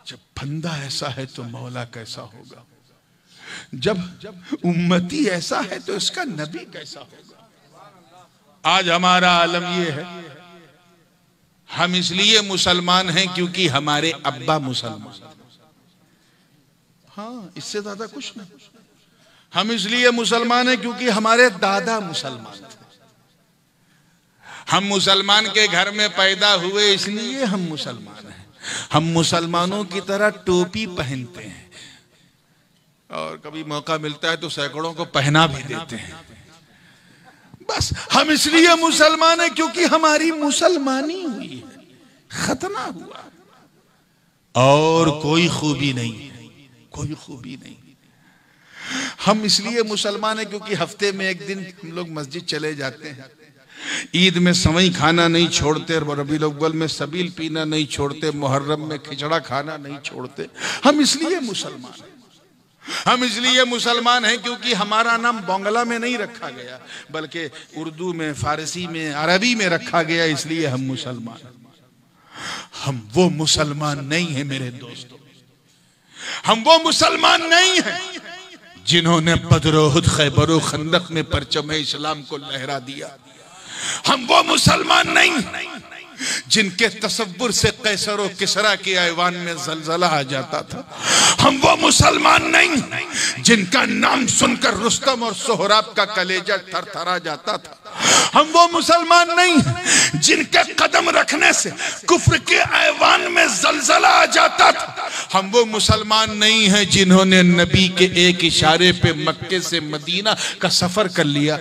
जब बंदा ऐसा है तो मौला कैसा होगा, जब उम्मती ऐसा है तो इसका नबी कैसा होगा। आज हमारा आलम ये है, हम इसलिए मुसलमान हैं क्योंकि हमारे अब्बा मुसलमान, हाँ इससे ज्यादा कुछ नहीं। हम इसलिए मुसलमान हैं क्योंकि हमारे दादा मुसलमान थे। हम मुसलमान के घर में पैदा हुए इसलिए हम मुसलमान हैं। हम मुसलमानों की तरह टोपी पहनते हैं, और कभी मौका मिलता है तो सैकड़ों को पहना भी देते हैं। बस हम इसलिए मुसलमान हैं क्योंकि हमारी मुसलमानी हुई है, खतना हुआ, और कोई खूबी नहीं है, कोई खूबी नहीं। हम इसलिए मुसलमान हैं क्योंकि हफ्ते में एक दिन हम लोग मस्जिद चले जाते हैं, ईद में सवई खाना नहीं छोड़ते, रबीउल अव्वल में सबील पीना नहीं छोड़ते, मुहर्रम में खिचड़ा खाना नहीं छोड़ते। हम इसलिए मुसलमान हैं। हम इसलिए मुसलमान हैं क्योंकि हमारा नाम बांग्ला में नहीं रखा गया, बल्कि उर्दू में, फारसी में, अरबी में रखा गया, इसलिए हम मुसलमान हैं। हम वो मुसलमान नहीं हैं मेरे दोस्तों, हम वो मुसलमान नहीं हैं जिन्होंने बदर, उहद, खैबर और खंदक में परचम इस्लाम को लहरा दिया। हम वो मुसलमान नहीं जिनके तसव्वुर से कैसर और किसरा के ऐवान में जलजला आ जाता था। हम वो मुसलमान नहीं जिनका नाम सुनकर रुस्तम और सोहराब का कलेजा थरथरा जाता था। हम वो मुसलमान नहीं जिनके कदम रखने से कुफ्र के ऐवान में जलजला आ जाता था। हम वो मुसलमान नहीं हैं जिन्होंने नबी के एक इशारे पे मक्के से मदीना का सफर कर लिया।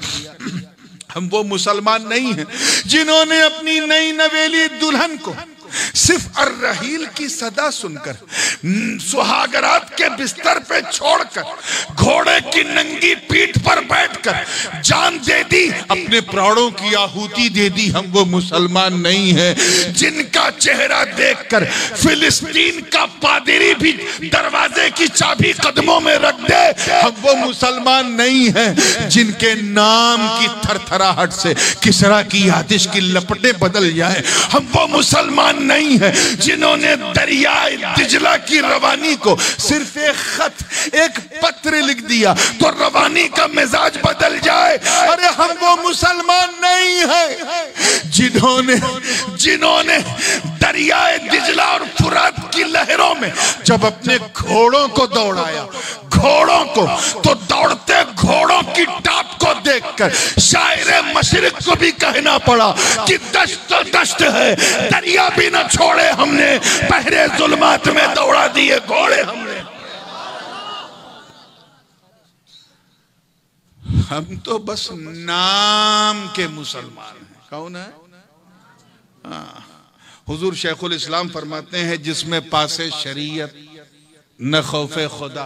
हम वो मुसलमान नहीं हैं जिन्होंने अपनी नई नवेली दुल्हन को सिर्फ अर्रहील की सदा सुनकर सुहागरात के बिस्तर पे छोड़कर घोड़े की नंगी पीठ पर बैठकर जान दे दी, अपने प्राणों की आहुति दे दी। हम वो मुसलमान नहीं हैं जिनका चेहरा देखकर फिलिस्तीन का पादरी भी दरवाजे की चाबी कदमों में रख दे। हम वो मुसलमान नहीं हैं जिनके नाम की थरथराहट से किसरा की आतिश की लपटें बदल जाए। हम वो मुसलमान नहीं है जिन्होंने दरियाए दिजला की रवानी को सिर्फ एक खत, एक पत्र लिख दिया तो रवानी का मिजाज बदल जाए। अरे हम वो मुसलमान नहीं है जिन्होंने दरियाए दिजला और फुरात की लहरों में जब अपने घोड़ों को दौड़ाया, घोड़ों को, तो दौड़ते घोड़ों की टाप को देखकर शायरे मशरिक को भी कहना पड़ा कि दश्त तो दश्त है, दरिया भी न छोड़े हमने, पहरे जुल्मात में दौड़ा दिए घोड़े हमने। हम तो बस नाम के मुसलमान हैं। कौन है? हुजूर शेखुल इस्लाम फरमाते हैं जिसमें पासे शरीयत न खौफे खुदा,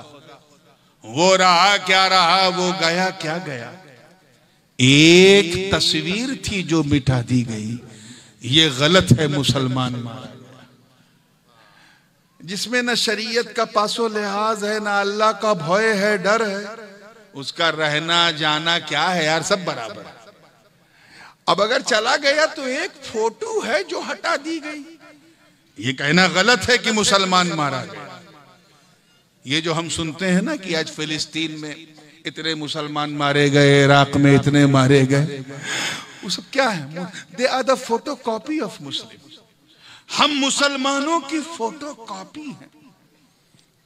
वो रहा क्या रहा, वो गया क्या गया। एक तस्वीर थी जो मिटा दी गई, ये गलत है, मुसलमान मारा गया। जिसमें न शरीयत का पासो लिहाज है, ना अल्लाह का भय है, डर है, उसका रहना जाना क्या है यार, सब बराबर है। अब अगर चला गया तो एक फोटो है जो हटा दी गई, ये कहना गलत है कि मुसलमान मारा गया। ये जो हम सुनते हैं ना कि आज फिलिस्तीन में इतने मुसलमान मारे गए, इराक में इतने मारे गए, वो सब क्या है? They are the photocopy of Muslim. हम मुसलमानों की फोटो कॉपी हैं,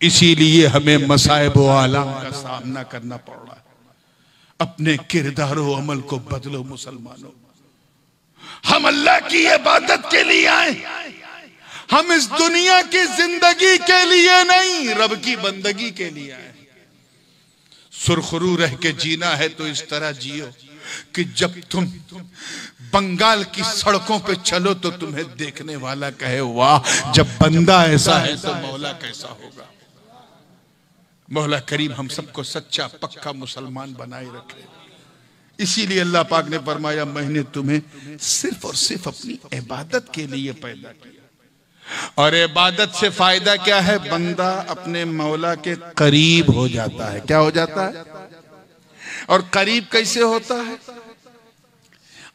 इसीलिए हमें मसाइब व आलाम का सामना करना पड़ रहा है। अपने किरदार व अमल को बदलो मुसलमानों। हम अल्लाह की इबादत के लिए आए, हम इस दुनिया की जिंदगी के लिए नहीं, रब की बंदगी के लिए आए। सुरखरू रह के जीना है तो इस तरह जियो कि जब तुम बंगाल की सड़कों पे चलो तो तुम्हें देखने वाला कहे वाह, जब बंदा ऐसा है तो मौला कैसा होगा। मौला करीम हम सबको सच्चा पक्का मुसलमान बनाए रखे। इसीलिए अल्लाह पाक ने फरमाया मैंने तुम्हें सिर्फ और सिर्फ अपनी इबादत के लिए पैदा किया। और इबादत से फायदा क्या है? बंदा अपने मौला के करीब हो जाता है। क्या हो जाता है? और करीब कैसे होता है?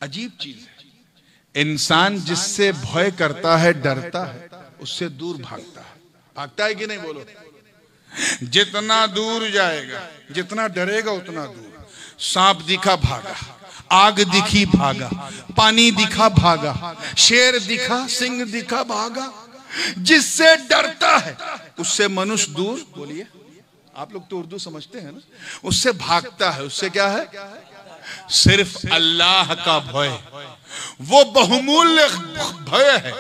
अजीब चीज है। इंसान जिससे भय करता है, डरता है, उससे दूर भागता है। भागता है कि नहीं बोलो? जितना दूर जाएगा, जितना डरेगा उतना दूर। सांप दिखा भागा, आग दिखी भागा, पानी दिखा भागा, शेर दिखा, सिंह दिखा भागा। जिससे डरता है उससे मनुष्य दूर, बोलिए आप लोग तो उर्दू समझते हैं ना, उससे भागता है। उससे क्या है? सिर्फ अल्लाह का भय, वो बहुमूल्य भय है,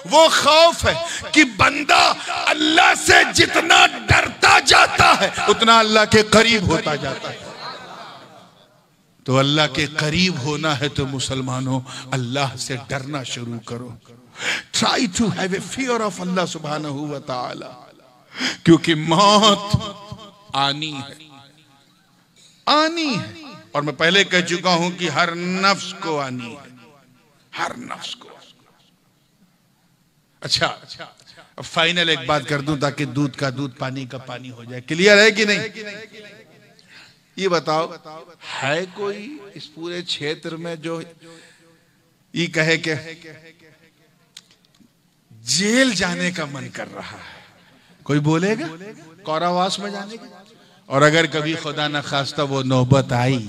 वो खौफ है कि बंदा अल्लाह से जितना डरता जाता है उतना अल्लाह के करीब होता जाता है। तो अल्लाह के करीब होना है तो मुसलमानों अल्लाह से डरना शुरू करो। Try to have a fear of Allah सुब्हानहू व तआला, क्योंकि मौत आनी है, आनी है। और मैं पहले कह चुका हूं कि हर नफ्स को आनी है, हर नफ्स को। अच्छा, अब फाइनल एक बात कर दूं ताकि दूध का दूध पानी का पानी हो जाए। क्लियर है कि नहीं? ये बताओ, है कोई इस पूरे क्षेत्र में जो ये कहे कि जेल जाने का मन कर रहा है? कोई बोलेगा कारावास में जाने की? और अगर कभी खुदा न खास्ता वो नौबत आई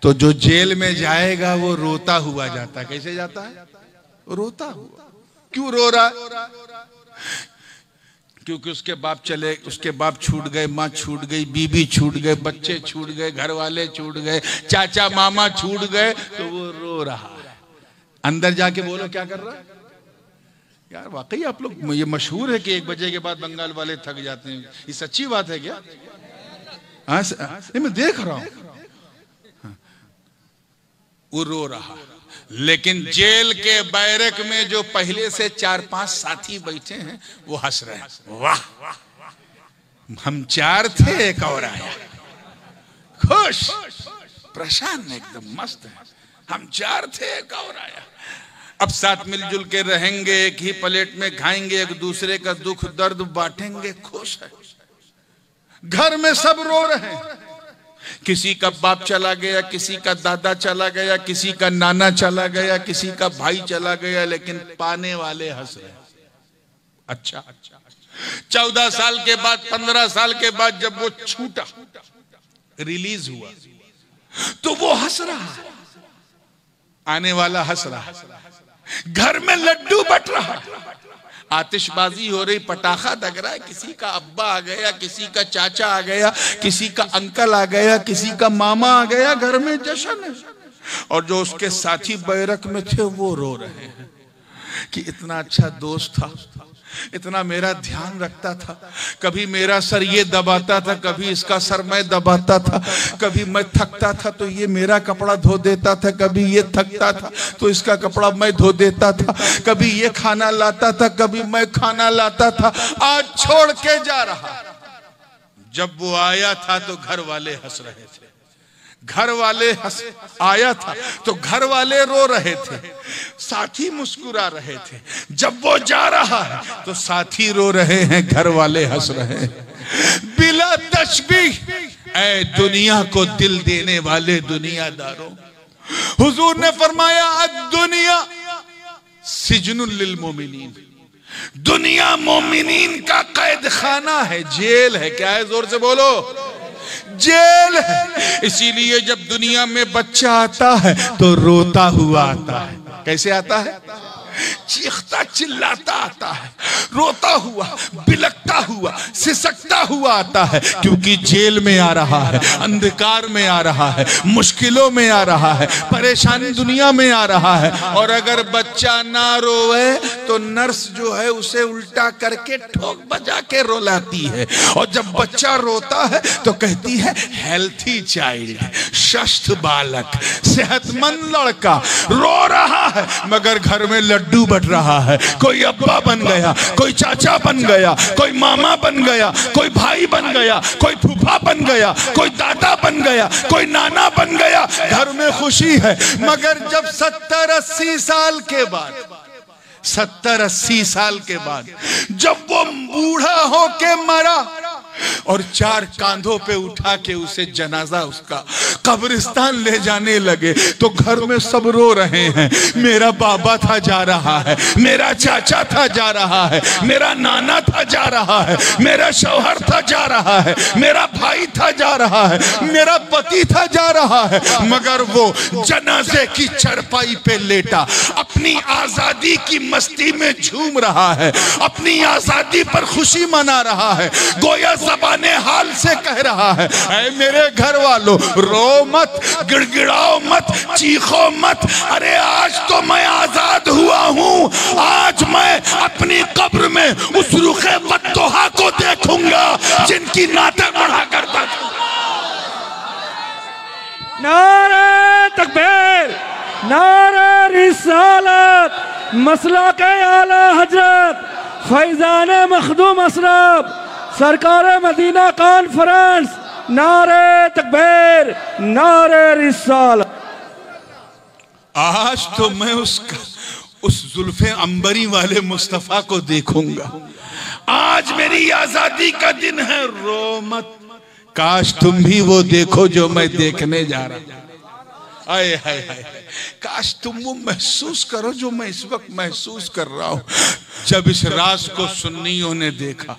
तो जो जेल में जाएगा वो रोता हुआ जाता। कैसे जाता है? रोता हुआ। क्यों रो रहा है? क्योंकि उसके बाप चले, उसके बाप छूट गए, माँ छूट गई, बीबी छूट गए, बच्चे छूट गए, घर वाले छूट गए, चाचा मामा छूट गए, तो वो रो रहा है। अंदर जाके बोलो क्या कर रहा है? यार वाकई आप लोग, ये मशहूर है कि 1 बजे के बाद बंगाल वाले थक जाते हैं। ये सच्ची बात है क्या? मैं देख रहा हूं वो रो रहा। लेकिन जेल के बैरक में जो पहले से 4-5 साथी बैठे हैं वो हंस रहे हैं। वाह, हम 4 थे, एक और आया। खुश, प्रशांत, एकदम मस्त है। हम 4 थे, एक और आया। अब साथ मिलजुल के रहेंगे, एक ही प्लेट में खाएंगे, एक दूसरे का दुख दर्द बांटेंगे, खुश है। घर में सब रो रहे हैं। किसी का बाप चला गया, किसी का दादा चला गया, किसी का नाना चला गया, किसी का भाई चला गया, लेकिन पाने वाले हंस रहे। अच्छा, 14 साल के बाद, 15 साल के बाद जब वो छूटा रिलीज हुआ तो वो हंस रहा है, आने वाला हंस रहा है, घर में लड्डू बट रहा, आतिशबाजी हो रही, पटाखा दग रहा है, किसी का अब्बा आ गया, किसी का चाचा आ गया, किसी का अंकल आ गया, किसी का मामा आ गया, घर में जश्न है। और जो उसके साथी बैरक में थे वो रो रहे हैं कि इतना अच्छा दोस्त था, इतना मेरा ध्यान रखता था, कभी मेरा सर ये दबाता था, कभी इसका सर मैं दबाता था, कभी मैं थकता था तो ये मेरा कपड़ा धो देता था, कभी ये थकता था तो इसका कपड़ा मैं धो देता था, कभी ये खाना लाता था, कभी मैं खाना लाता था, आज छोड़ के जा रहा। जब वो आया था तो घर वाले हंस रहे थे, घर वाले हंस आया था तो घर वाले रो रहे थे, साथी मुस्कुरा रहे थे। जब वो जा रहा है तो साथी रो रहे हैं, घर वाले हंस रहे हैं। बिला तशबीह ऐ दुनिया को दिल देने वाले दुनियादारों, हुजूर ने फरमाया दुनिया सिजनुल लिल मोमिनीन, दुनिया मोमिनीन का कैद खाना है, जेल है। क्या है? जोर से बोलो, जेल है। इसीलिए जब दुनिया में बच्चा आता है तो रोता हुआ आता है। कैसे आता है? चीखता चिल्लाता आता है, रोता हुआ, बिलकता हुआ, सिसकता हुआ आता है, क्योंकि जेल में आ रहा है, अंधकार में आ रहा है, मुश्किलों में आ रहा है, परेशानी दुनिया में आ रहा है। और अगर बच्चा ना रोए तो नर्स जो है उसे उल्टा करके ठोक बजा के रुलाती है, और जब बच्चा रोता है तो कहती है हेल्थी चाइल्ड, स्वस्थ बालक, सेहतमंद लड़का रो रहा है मगर घर में लड्डू बट रहा है। कोई अब्बा बन गया, कोई चाचा बन गया, कोई मामा बन गया, कोई भाई बन गया, कोई फूफा बन गया, कोई दादा बन गया, कोई नाना बन गया, घर में खुशी है। मगर जब 70-80 साल के बाद, 70-80 साल के बाद जब वो बूढ़ा होके मरा और 4 कांधों पे उठा के उसे जनाजा उसका कब्रिस्तान ले जाने लगे तो घर में सब रो रहे हैं, मेरा बाबा था जा रहा है, मेरा चाचा था जा रहा है, मेरा नाना था जा रहा है, मेरा शौहर था जा रहा है, मेरा भाई था जा रहा है, मेरा पति था जा रहा है। मगर वो जनाजे की चरपाई पे लेटा अपनी आजादी की मस्ती में झूम रहा है, अपनी आजादी पर खुशी मना रहा है, गोया ज़बाने हाल से कह रहा है ऐ मेरे घर वालों, रो मत, गिड़गिड़ाओ मत, चीखो मत, अरे आज तो मैं आजाद हुआ हूँ, आज मैं अपनी कब्र में उस रुखे बद्दुहा को देखूंगा जिनकी नाते बढ़ा करता था। नारे तकबीर, नारे रिसालत, मसलके आला हजरत फैजान मखदूम अशरफ सरकार मदीना कॉन्फ्रेंस, नारे तकबीर, नारे रिसालत। आज तो मैं उस जुल्फे अंबरी वाले मुस्तफा को देखूंगा, आज मेरी आजादी का दिन है, रो मत, काश तुम भी वो देखो जो मैं देखने जा रहा हूं। आए हाय हाय, काश तुम वो महसूस करो जो मैं इस वक्त महसूस कर रहा हूं। जब इस राज को सुन्नियों ने देखा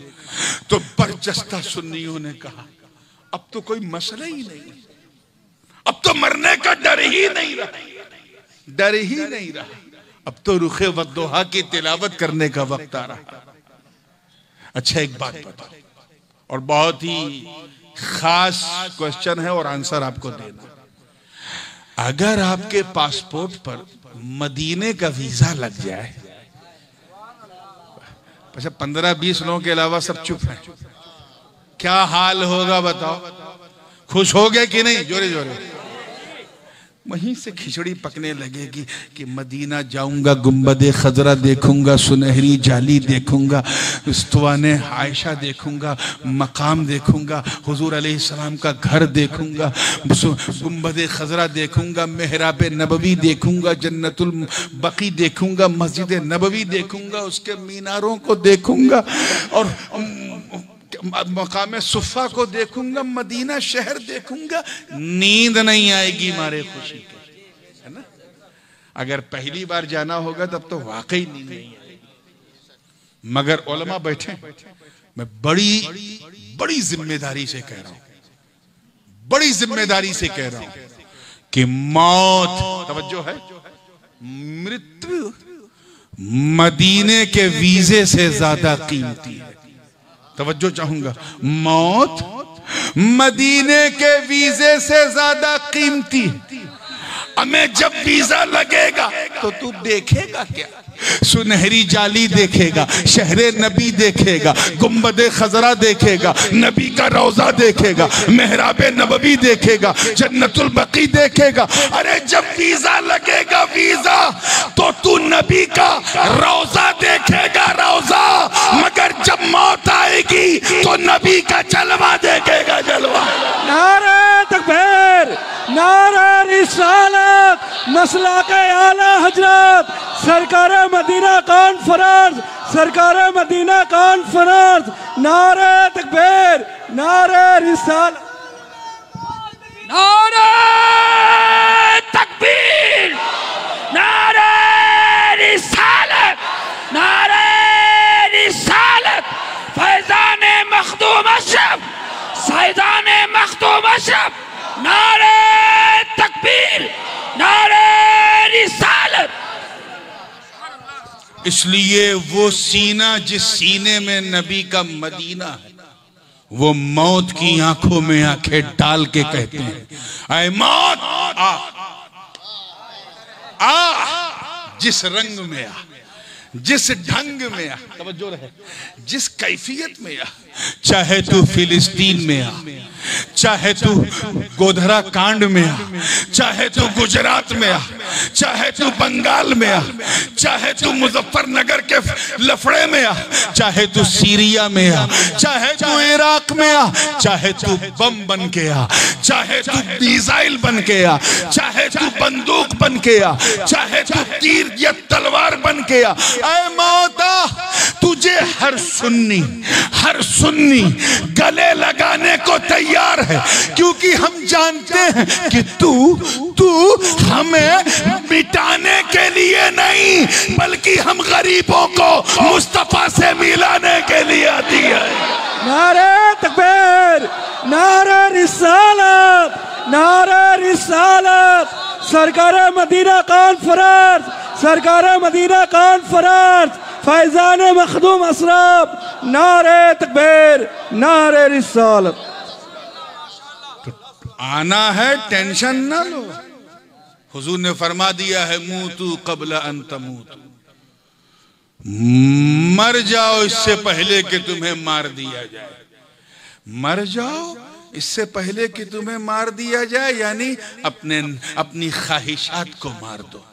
तो बरजस्ता सुन्नियों ने कहा अब तो कोई मसला ही नहीं, अब तो मरने का डर ही नहीं रहा, डर ही नहीं रहा, अब तो रुखे वद्दुहा की तिलावत करने का वक्त आ रहा। अच्छा एक बात बताओ, और बहुत ही खास क्वेश्चन है और आंसर आपको देना। अगर आपके पासपोर्ट पर मदीने का वीजा लग जाए, अच्छा 15-20 लोगों के अलावा सब चुप हैं, क्या हाल होगा बताओ? खुश हो गए कि नहीं? जोरे जोरे वहीं से खिचड़ी पकने लगेगी कि मदीना जाऊंगा, गुंबद खजरा देखूंगा, सुनहरी जाली देखूंगा, उस्तवाने आयशा देखूंगा, मकाम देखूंगा, हुजूर अलैहिस्सलाम का घर देखूंगा, गुंबद खजरा देखूंगा, मेहराब नबवी देखूंगा, जन्नतुल बकी देखूंगा, मस्जिद नबवी देखूंगा, उसके मीनारों को देखूंगा और मकाम सुफ़ा को देखूंगा, मदीना शहर देखूंगा, नींद नहीं आएगी मारे खुशी के, है ना? अगर पहली बार जाना होगा तब तो वाकई नींद नहीं आएगी। मगर उलमा बैठे, मैं बड़ी बड़ी जिम्मेदारी से कह रहा हूं, बड़ी जिम्मेदारी से कह रहा हूं कि मौत, तवज्जो है, मृत्यु मदीने के वीजे से ज्यादा कीमती है। तवज्जो चाहूंगा, मौत मदीने के वीजे से ज्यादा कीमती है। हमें जब वीजा लगेगा तो तू देखेगा क्या? सुनहरी जाली देखेगा, शहरे नबी देखेगा, गुम्बदे खजरा देखेगा, नबी का रोजा देखेगा, मेहराबे नबवी देखेगा, जन्नतुल बकी देखेगा। अरे जब वीजा लगेगा वीजा तो तू नबी का रोजा देखेगा, रोजा। मगर जब मौत आएगी तो नबी का जलवा देखेगा, जलवा। नारे तकबीर, नारे रिसालत, मसलके आला हजरत, सरकार मदीना कॉन्फ्रेंस, सरकार मदीना कॉन्फ्रेंस। नारे तकबीर, नारे रिसालत, नारे तकबीर, नारे रिसालत, नारे रिसालत। फैजान मखदूम अशरफ, सैदान मखदूम अशरफ, नारे तकबीर, नारे रिसालत। इसलिए वो सीना जिस सीने में नबी का मदीना है, वो मौत की आंखों में आंखें डाल के कहते हैं, ऐ मौत आ, जिस रंग में आ, जिस ढंग में आ, तवज्जो रहे, जिस कैफियत में आ, चाहे तू फिलिस्तीन में आ, चाहे तू गोधरा कांड में आ, चाहे तू गुजरात में आ, चाहे तू बंगाल में आ, चाहे तू मुजफ्फरनगर के लफड़े में आ, चाहे तू सीरिया में आ, चाहे तू इराक में आ, चाहे तू बम बन के आ, चाहे तू मिसाइल बन के आ, चाहे तू बंदूक बन के आ, चाहे तू तीर या तलवार बन के आ, ऐ मौता तुझे हर सुन्नी गले लगाने को तैयार है, क्योंकि हम जानते हैं कि तू हमें मिटाने के लिए नहीं, बल्कि हम गरीबों को मुस्तफा से मिलाने के लिए आती है। नारे तकबीर, नारे रिसालत, नारे रिसालत, सरकार मदीना कॉन्फ्रेंस, सरकार मदीना कॉन्फ्रेंस, फैजान मखदूम अशरफ, नारे तकबीर, नारे रिसालत। आना है, टेंशन ना लो। हुजूर ने फरमा दिया है, मूतू कबला अन तमूतू, मर जाओ इससे पहले कि तुम्हें मार दिया जाए। मर जाओ इससे पहले कि तुम्हें मार दिया जाए, यानी अपनी ख्वाहिशात को मार दो,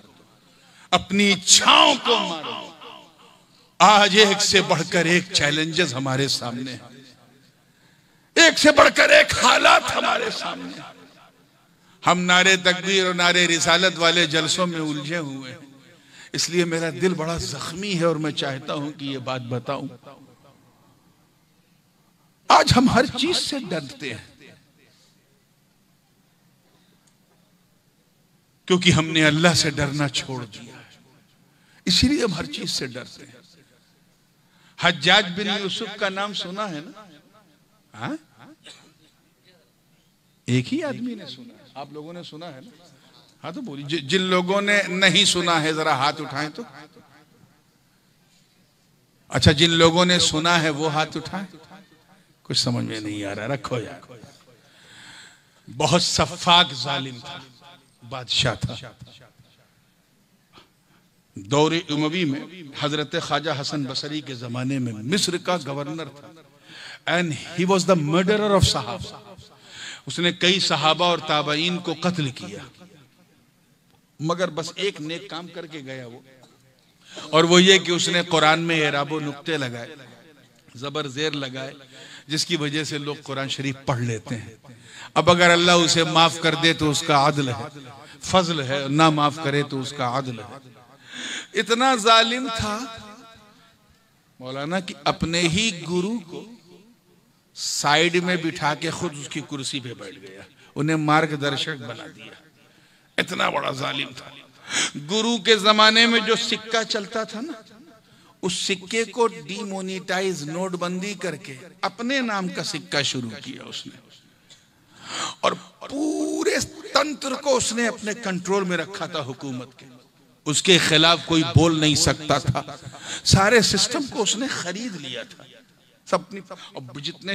अपनी इच्छाओं को मारो। आज एक से बढ़कर एक चैलेंजेस हमारे सामने हैं, एक से बढ़कर एक हालात हमारे सामने। हम नारे तकबीर और नारे रिसालत वाले जलसों में उलझे हुए हैं, इसलिए मेरा दिल बड़ा जख्मी है और मैं चाहता हूं कि ये बात बताऊं। आज हम हर चीज से डरते हैं, क्योंकि हमने अल्लाह से डरना छोड़ दिया है, इसीलिए हम हर चीज से डरते हैं। हज्जाज बिन यूसुफ का नाम सुना है ना? हाँ? एक ही आदमी ने सुना है, आप लोगों ने सुना है ना? हाँ तो बोलिए, जिन लोगों ने नहीं सुना है जरा हाथ उठाएं तो। अच्छा, जिन लोगों ने सुना है वो हाथ उठाएं। कुछ समझ में नहीं आ रहा, रखो यार। बहुत सफाक जालिम था, बादशाह था। दौरे उमवी में हजरत ख्वाजा हसन बसरी के जमाने में मिस्र का गवर्नर था, and he was the murderer of सहाबा। उसने कई सहाबा और ताबईन को कत्ल किया, मगर बस एक नेक काम करके गया वो, और वो ये कि उसने कुरान में एराबो नुक्ते लगाए, जबर जेर लगाए, जिसकी वजह से लोग कुरान शरीफ पढ़ लेते हैं। अब अगर अल्लाह उसे माफ कर दे तो उसका आदल है, फजल है, ना माफ करे तो उसका आदल है। इतना जालिम था मौलाना कि अपने ही गुरु को साइड में बिठा के खुद उसकी कुर्सी पे बैठ गया, उन्हें मार्गदर्शक बना दिया। इतना बड़ा जालिम था। गुरु के जमाने में जो सिक्का चलता था ना, उस सिक्के को डीमोनेटाइज, नोटबंदी करके अपने नाम का सिक्का शुरू किया उसने, और पूरे तंत्र को उसने अपने कंट्रोल में रखा था हुकूमत के, उसके खिलाफ कोई बोल नहीं सकता था। सारे सिस्टम को उसने खरीद लिया था सब। जितने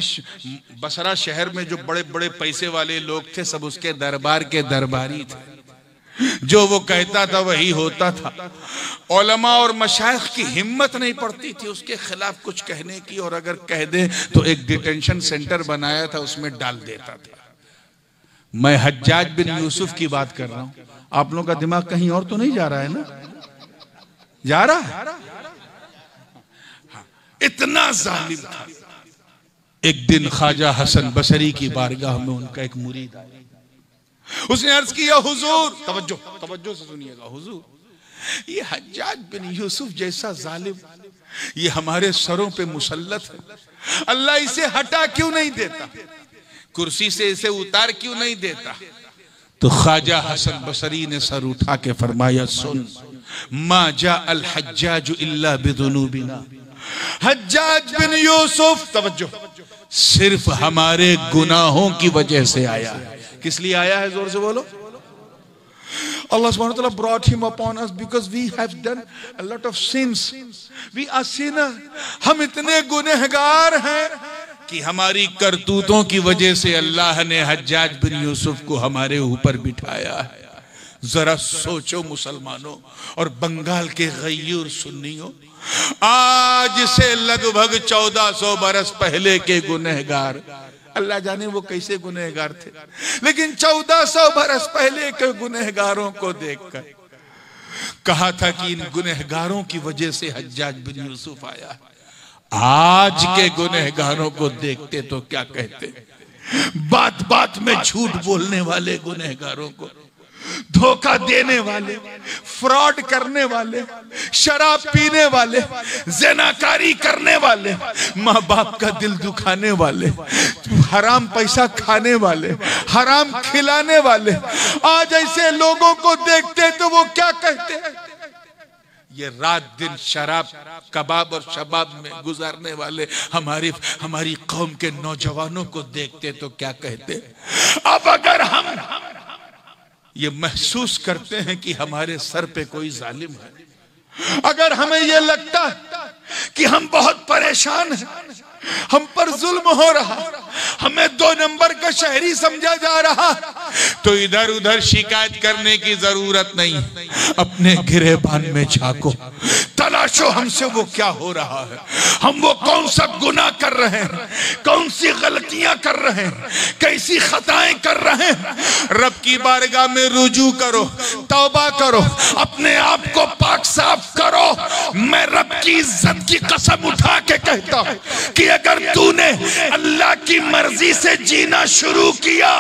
बसरा शहर में जो बड़े बड़े पैसे वाले लोग थे सब उसके दरबार के दरबारी थे, जो वो कहता था वही होता था। उलमा और मशाइख की हिम्मत नहीं पड़ती थी उसके खिलाफ कुछ कहने की, और अगर कह दे तो एक डिटेंशन सेंटर बनाया था उसमें डाल देता था। मैं हज्जाज बिन यूसुफ की बात कर रहा हूं, आप लोगों का दिमाग कहीं और तो नहीं जा रहा है ना? जा रहा है? इतना जालिम था। एक दिन ख्वाजा हसन बसरी की बारगाह में उनका एक मुरीद आया, उसने अर्ज किया, हुजूर, तवज्जो से सुनिएगा, हुजूर ये हज्जाज बिन यूसुफ जैसा जालिम ये हमारे सरों पे मुसल्लत है, अल्लाह इसे हटा क्यों नहीं देता, कुर्सी से इसे उतार क्यों नहीं देता? तो ख्वाजा हसन बसरी ने सर उठा के फरमाया, सुन, मा जा अल हज्जाज इल्ला बिदुनूबिना, हज्जाज बिन यूसुफ, तवज्जो, सिर्फ हमारे गुनाहों की वजह से आया है। किस लिए आया है? जोर से बोलो। Allah subhanahu wa ta'ala brought him upon us because we have done a lot of sins. We are sinner. हम इतने गुनहगार हैं कि हमारी करतूतों की वजह से अल्लाह ने हज्जाज बिन यूसुफ को हमारे ऊपर बिठाया है। जरा सोचो मुसलमानों और बंगाल के गय्यूर सुन्नियों, आज से लगभग 1400 बरस पहले के गुनहगार, अल्लाह जाने वो कैसे गुनहगार थे, लेकिन 1400 बरस पहले के गुनहगारों को देखकर कहा था कि इन गुनहगारों की वजह से हज्जाज बिन यूसुफ आया। आज के गुनहगारों को देखते तो क्या कहते? बात बात में झूठ बोलने वाले गुनहगारों को, धोखा देने वाले, फ्रॉड करने वाले, शराब पीने वाले, ज़िनाकारी करने वाले, माँ बाप का दिल दुखाने वाले, हराम पैसा खाने वाले, हराम खिलाने वाले, आज ऐसे लोगों को देखते तो वो क्या कहते हैं? ये रात दिन शराब, कबाब और शबाब में गुजारने वाले हमारी कौम के नौजवानों को देखते तो क्या कहते? अब अगर हम ये महसूस करते हैं कि हमारे सर पे कोई जालिम है, अगर हमें ये लगता है कि हम बहुत परेशान हैं, हम पर जुल्म हो रहा, हमें 2 नंबर का शहरी समझा जा रहा, तो इधर उधर शिकायत करने की जरूरत नहीं। अपने गिरेबान में झांको, तलाशो हमसे वो क्या हो रहा है, हम वो कौन सा गुनाह कर रहे हैं, कौन सी गलतियां कर रहे हैं, कैसी खताएं कर रहे हैं। रब की बारगाह में रुजू करो, तौबा करो, अपने आप को पाक साफ करो। मैं रब की इज्जत की कसम उठा के कहता हूं कि अगर तूने अल्लाह की मर्जी से जीना शुरू किया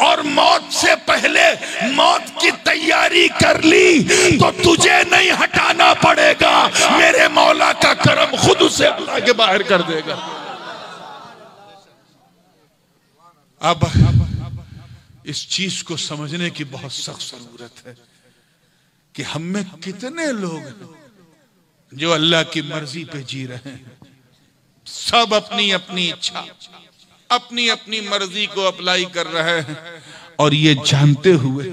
और मौत से पहले मौत की तैयारी कर ली तो तुझे नहीं हटाना पड़ेगा, मेरे मौला का करम खुद उसे आगे बाहर कर देगा। अब इस चीज को समझने की बहुत सख्त जरूरत है कि हम में कितने लोग हैं जो अल्लाह की मर्जी पे जी रहे हैं। सब अपनी अपनी इच्छा, अपनी अपनी मर्जी को अप्लाई कर रहे हैं, और ये जानते हुए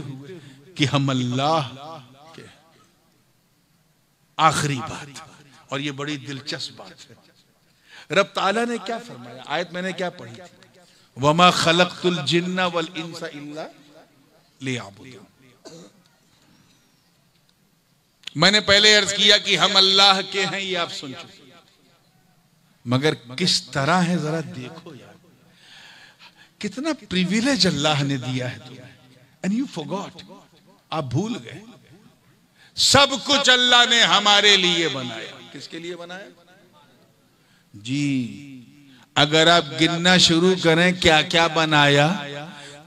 कि हम अल्लाह के। आखिरी बात, और ये बड़ी दिलचस्प बात है, रब ताला ने क्या फरमाया? आयत मैंने क्या पढ़ी थी, वमा खलक़तुल जिन्ना वल इंसा इल्ला लियअबुदून। मैंने पहले अर्ज किया कि हम अल्लाह के हैं, ये आप सुन चुके, मगर किस तरह है जरा देखो यार, कितना प्रिविलेज अल्लाह ने दिया है तुम्हें, एंड यू फॉरगॉट, आप भूल गए। सब कुछ अल्लाह ने हमारे लिए बनाया। किसके लिए बनाया जी? अगर आप गिनना शुरू करें क्या क्या बनाया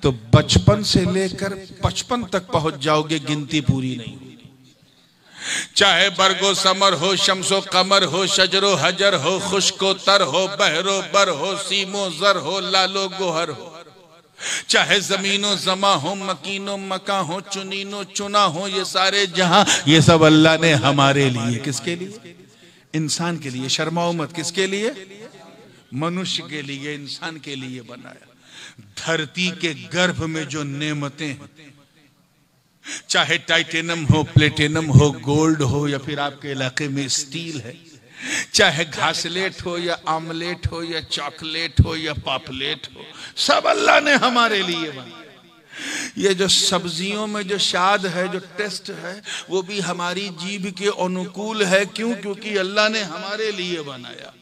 तो बचपन से लेकर 55 तक पहुंच जाओगे, गिनती पूरी नहीं होगी। चाहे बरगो समर हो, शम्सो कमर हो, शजरो हजर हो, खुश्को तर हो, बहरो बर हो, सीमो जर हो, लालो गोहर हो, चाहे जमीनो जमा हो, मकीनो मका हो, चुनीनो चुना हो, ये सारे जहां, ये सब अल्लाह ने हमारे लिए, किसके लिए? इंसान के लिए। शर्माओ मत, किसके लिए? मनुष्य के लिए, इंसान के लिए बनाया। धरती के गर्भ में जो नेमतें हैं, चाहे टाइटेनियम हो, प्लेटिनम हो, गोल्ड हो, या फिर आपके इलाके में स्टील है, चाहे घासलेट हो या आमलेट हो या चॉकलेट हो या पापलेट हो, सब अल्लाह ने हमारे लिए बनाया। ये जो सब्जियों में जो स्वाद है, जो टेस्ट है, वो भी हमारी जीभ के अनुकूल है। क्यों? क्योंकि अल्लाह ने हमारे लिए बनाया।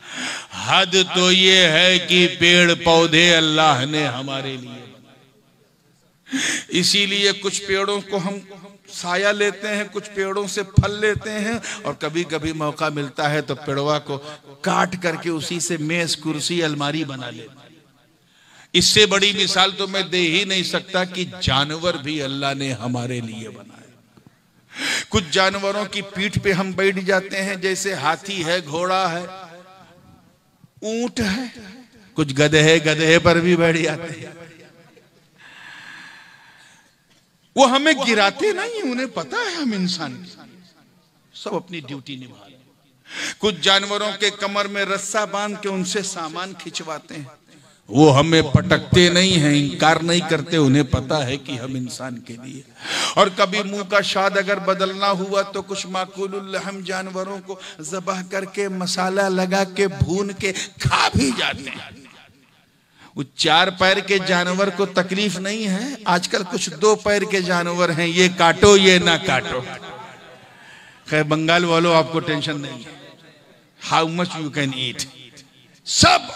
हद तो ये है कि पेड़ पौधे अल्लाह ने हमारे लिए बनाए। इसीलिए कुछ पेड़ों को हम साया लेते हैं, कुछ पेड़ों से फल लेते हैं, और कभी कभी मौका मिलता है तो पेड़वा को काट करके उसी से मेज, कुर्सी, अलमारी बना लेते हैं। इससे बड़ी मिसाल तो मैं दे ही नहीं सकता कि जानवर भी अल्लाह ने हमारे लिए बनाए। कुछ जानवरों की पीठ पे हम बैठ जाते हैं, जैसे हाथी है, घोड़ा है, ऊंट है, कुछ गधे पर भी बैठ जाते हैं। वो हमें गिराते नहीं, उन्हें पता है हम इंसान सब अपनी ड्यूटी निभा रहे हैं। कुछ जानवरों के कमर में रस्सा बांध के उनसे सामान खिंचवाते हैं, वो हमें पटकते नहीं हैं, इनकार नहीं करते, उन्हें पता है कि हम इंसान के लिए। और कभी मुंह का स्वाद अगर बदलना हुआ तो कुछ माकूलुल हम जानवरों को ज़बाह करके मसाला लगा के भून के खा भी जाते हैं। वो 4 पैर के जानवर को तकलीफ नहीं है, आजकल कुछ 2 पैर के जानवर हैं, ये काटो ये ना काटो। खैर बंगाल वालों आपको टेंशन नहीं है, how much you can eat. सब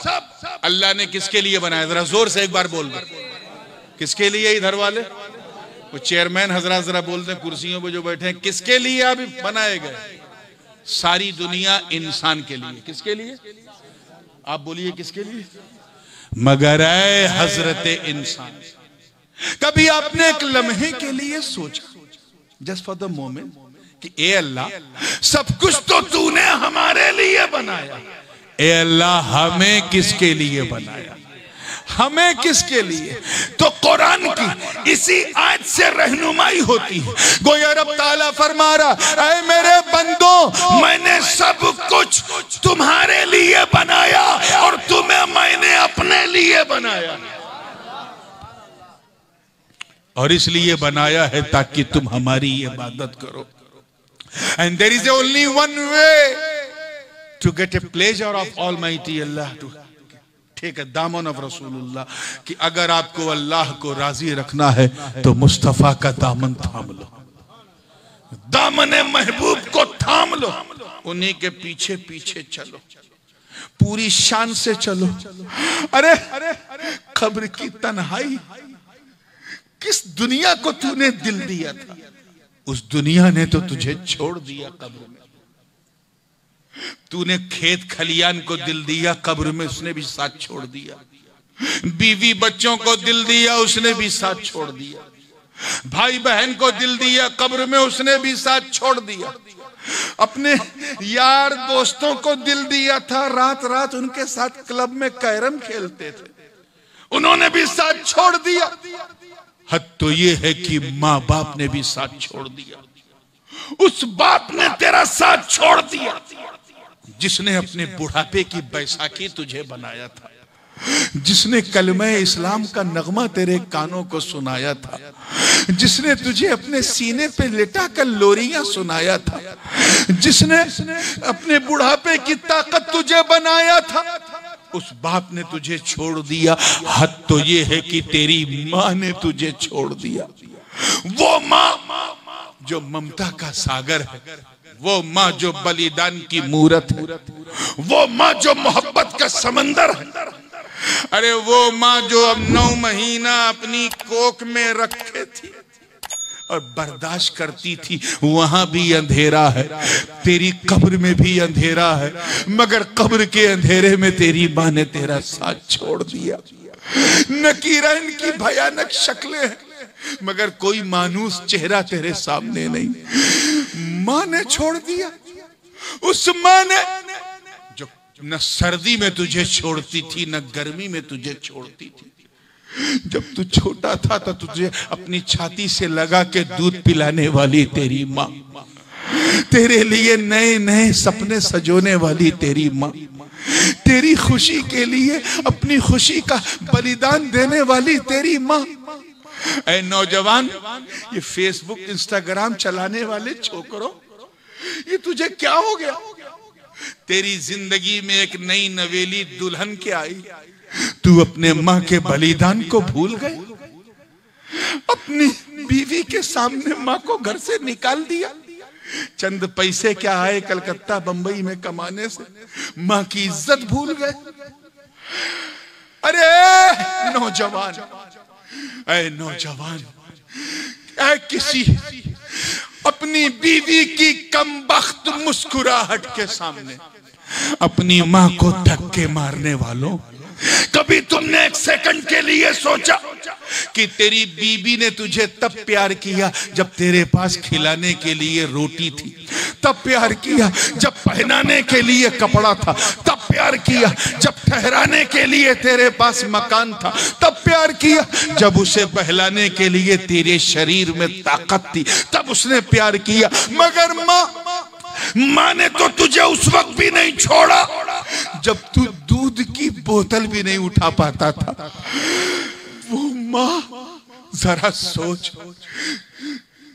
अल्लाह ने किसके लिए बनाया? जरा जोर से एक बार बोल दो, किसके लिए? इधर वाले वो चेयरमैन हजरा जरा बोल दें, कुर्सियों पे जो बैठे हैं, किसके लिए आप बनाए गए? सारी दुनिया इंसान के लिए। किसके लिए? आप बोलिए किसके लिए? मगर ऐ हजरत इंसान, कभी आपने एक लम्हे के लिए सोचा, जस्ट फॉर द मोमेंट, कि ए अल्लाह सब कुछ तो तूने हमारे लिए बनाया, ए अल्लाह हमें किसके लिए बनाया? हमें किसके लिए? तो कुरान की इसी आयत से रहनुमाई होती है। गोया रब ताला फरमा रहा, ऐ मेरे बंदो, मैंने सब कुछ तुम्हारे लिए बनाया और तुम्हें मैंने अपने लिए बनाया। और इसलिए बनाया है ताकि तुम हमारी इबादत करो। And there is only one way to get a pleasure of Almighty Allah, to take a दामन of रसूलुल्लाह, कि अगर आपको अल्लाह को राजी रखना है तो मुस्तफा का दामन थाम लो, दामन महबूब को थाम लो, उन्हीं के पीछे पीछे चलो, पूरी शान से चलो। अरे कब्र की तन्हाई, किस दुनिया को तूने दिल दिया था, उस दुनिया ने तो तुझे छोड़ दिया कब्र में। तूने खेत खलियान को दिल दिया, कब्र में उसने भी साथ छोड़ दिया। बीवी बच्चों को दिल दिया, उसने भी साथ छोड़ दिया। भाई बहन को दिल दिया, कब्र में उसने भी साथ छोड़ दिया। अपने यार दोस्तों को दिल दिया था, रात रात उनके साथ क्लब में कैरम खेलते थे, उन्होंने भी साथ छोड़ दिया। हद तो ये है कि माँ बाप ने भी साथ छोड़ दिया। उस बाप ने तेरा साथ छोड़ दिया जिसने अपने बुढ़ापे की बैसाखी तुझे बनाया था, जिसने कलमे इस्लाम का नगमा तेरे कानों को सुनाया था, जिसने तुझे अपने सीने पे लेटा कर लोरियां सुनाया था, जिसने अपने बुढ़ापे की ताकत तुझे बनाया था, उस बाप ने तुझे छोड़ दिया। हद तो ये है कि तेरी माँ ने तुझे छोड़ दिया। वो माँ जो ममता का सागर है, वो माँ जो बलिदान की मूरत है, वो माँ जो मोहब्बत का समंदर है। अरे वो माँ जो अब 9 महीना अपनी कोख में रखे थी और बर्दाश्त करती थी, वहां भी अंधेरा है, तेरी कब्र में भी अंधेरा है, मगर कब्र के अंधेरे में तेरी माँ ने तेरा साथ छोड़ दिया। नकीरन की भयानक शक्लें हैं, मगर कोई मानूस चेहरा तेरे सामने नहीं। माँ ने छोड़ दिया। उस माँ ने जो न सर्दी में तुझे छोड़ती थी, न गर्मी में तुझे छोड़ती थी। जब तू छोटा था तो तुझे अपनी छाती से लगा के दूध पिलाने वाली तेरी माँ, तेरे लिए नए नए सपने सजोने वाली तेरी माँ, तेरी खुशी के लिए अपनी खुशी का बलिदान देने वाली तेरी माँ। ऐ नौजवान, ये फेसबुक इंस्टाग्राम चलाने वाले छोकरों, ये तुझे क्या हो गया? तेरी जिंदगी में एक नई नवेली दुल्हन के आई, तू अपने माँ के बलिदान को भूल गए। अपनी बीवी के सामने माँ को घर से निकाल दिया। चंद पैसे क्या आए कलकत्ता बंबई में कमाने से, माँ की इज्जत भूल गए। अरे नौजवान, ऐ नौजवान, ऐ किसी अपनी बीवी की कमबख्त मुस्कुराहट के सामने अपनी माँ को धक्के मारने वालों, कभी तुमने एक सेकंड के लिए सोचा कि तेरी बीबी ने तुझे तब प्यार किया जब तेरे पास खिलाने के लिए रोटी थी, तब प्यार किया जब पहनाने के लिए कपड़ा था, तब प्यार किया जब ठहराने के लिए तेरे पास मकान था, तब प्यार किया जब उसे बहलाने के लिए तेरे शरीर में ताकत थी, तब उसने प्यार किया। मगर माँ ने तो तुझे उस वक्त भी नहीं छोड़ा जब तू दूध की बोतल भी नहीं उठा पाता था। वो माँ, जरा सोच,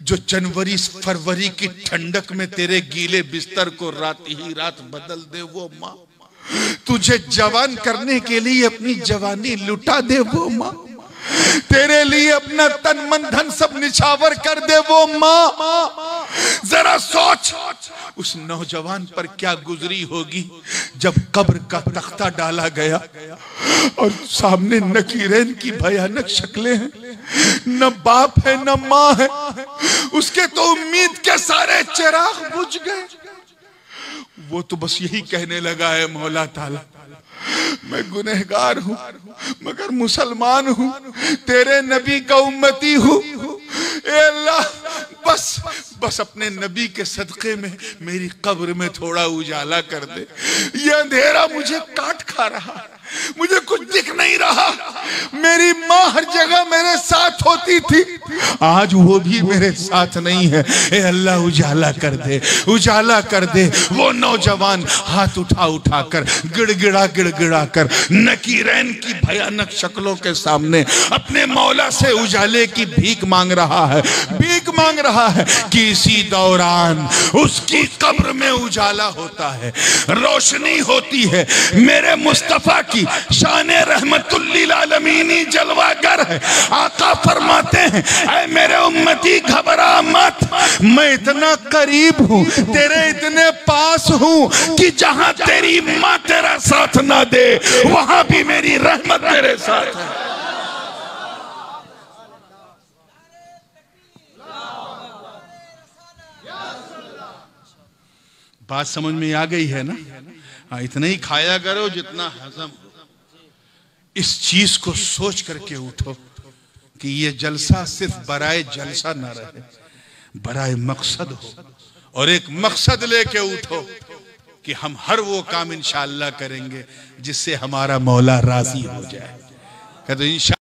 जो जनवरी फरवरी की ठंडक में तेरे गीले बिस्तर को रात ही रात बदल दे, वो माँ, तुझे जवान करने के लिए अपनी जवानी लुटा दे, वो माँ, तेरे लिए अपना तन मन धन सब निछावर कर दे, वो माँ। जरा सोच उस नौजवान पर क्या गुजरी होगी जब कब्र का तख्ता डाला गया और सामने नकीरैन की भयानक शक्लें हैं, न बाप है न माँ है, उसके तो उम्मीद के सारे चिराग बुझ गए। वो तो बस यही कहने लगा है, मौला ताला, मैं गुनहगार हूं मगर मुसलमान हूं, तेरे नबी का उम्मती हूं। ए अल्लाह, बस अपने नबी के सदके में मेरी कब्र में थोड़ा उजाला कर दे। ये अंधेरा मुझे काट खा रहा है, मुझे कुछ दिख नहीं रहा। मेरी माँ हर जगह मेरे साथ होती थी, आज वो भी मेरे साथ नहीं है। ए अल्लाह, उजाला कर दे, उजाला कर दे। वो नौजवान हाथ उठा उठा कर गिड़गिड़ा कर नकीरैन की भयानक शक्लों के सामने अपने मौला से उजाले की भीख मांग रहा है, भीख मांग रहा है कि इसी दौरान उसकी कब्र में उजाला होता है, रोशनी होती है। मेरे मुस्तफा की शान रहमतुल्लिल आलमीनी जलवागर है। आका फरमाते हैं, ऐ मेरे उम्मती घबरा मत, मैं इतना करीब हूँ, तेरे इतने पास हूँ कि जहां तेरी माँ तेरा साथ ना दे, वहां भी मेरी रहमत तेरे साथ है। बात समझ में आ गई है ना? हाँ, इतना ही खाया करो जितना हजम। इस चीज को सोच करके उठो कि ये जलसा सिर्फ बराए जलसा ना रहे, बराए मकसद हो, और एक मकसद लेके उठो कि हम हर वो काम इंशाअल्लाह करेंगे जिससे हमारा मौला राजी हो जाए। कहते इंशाअल्लाह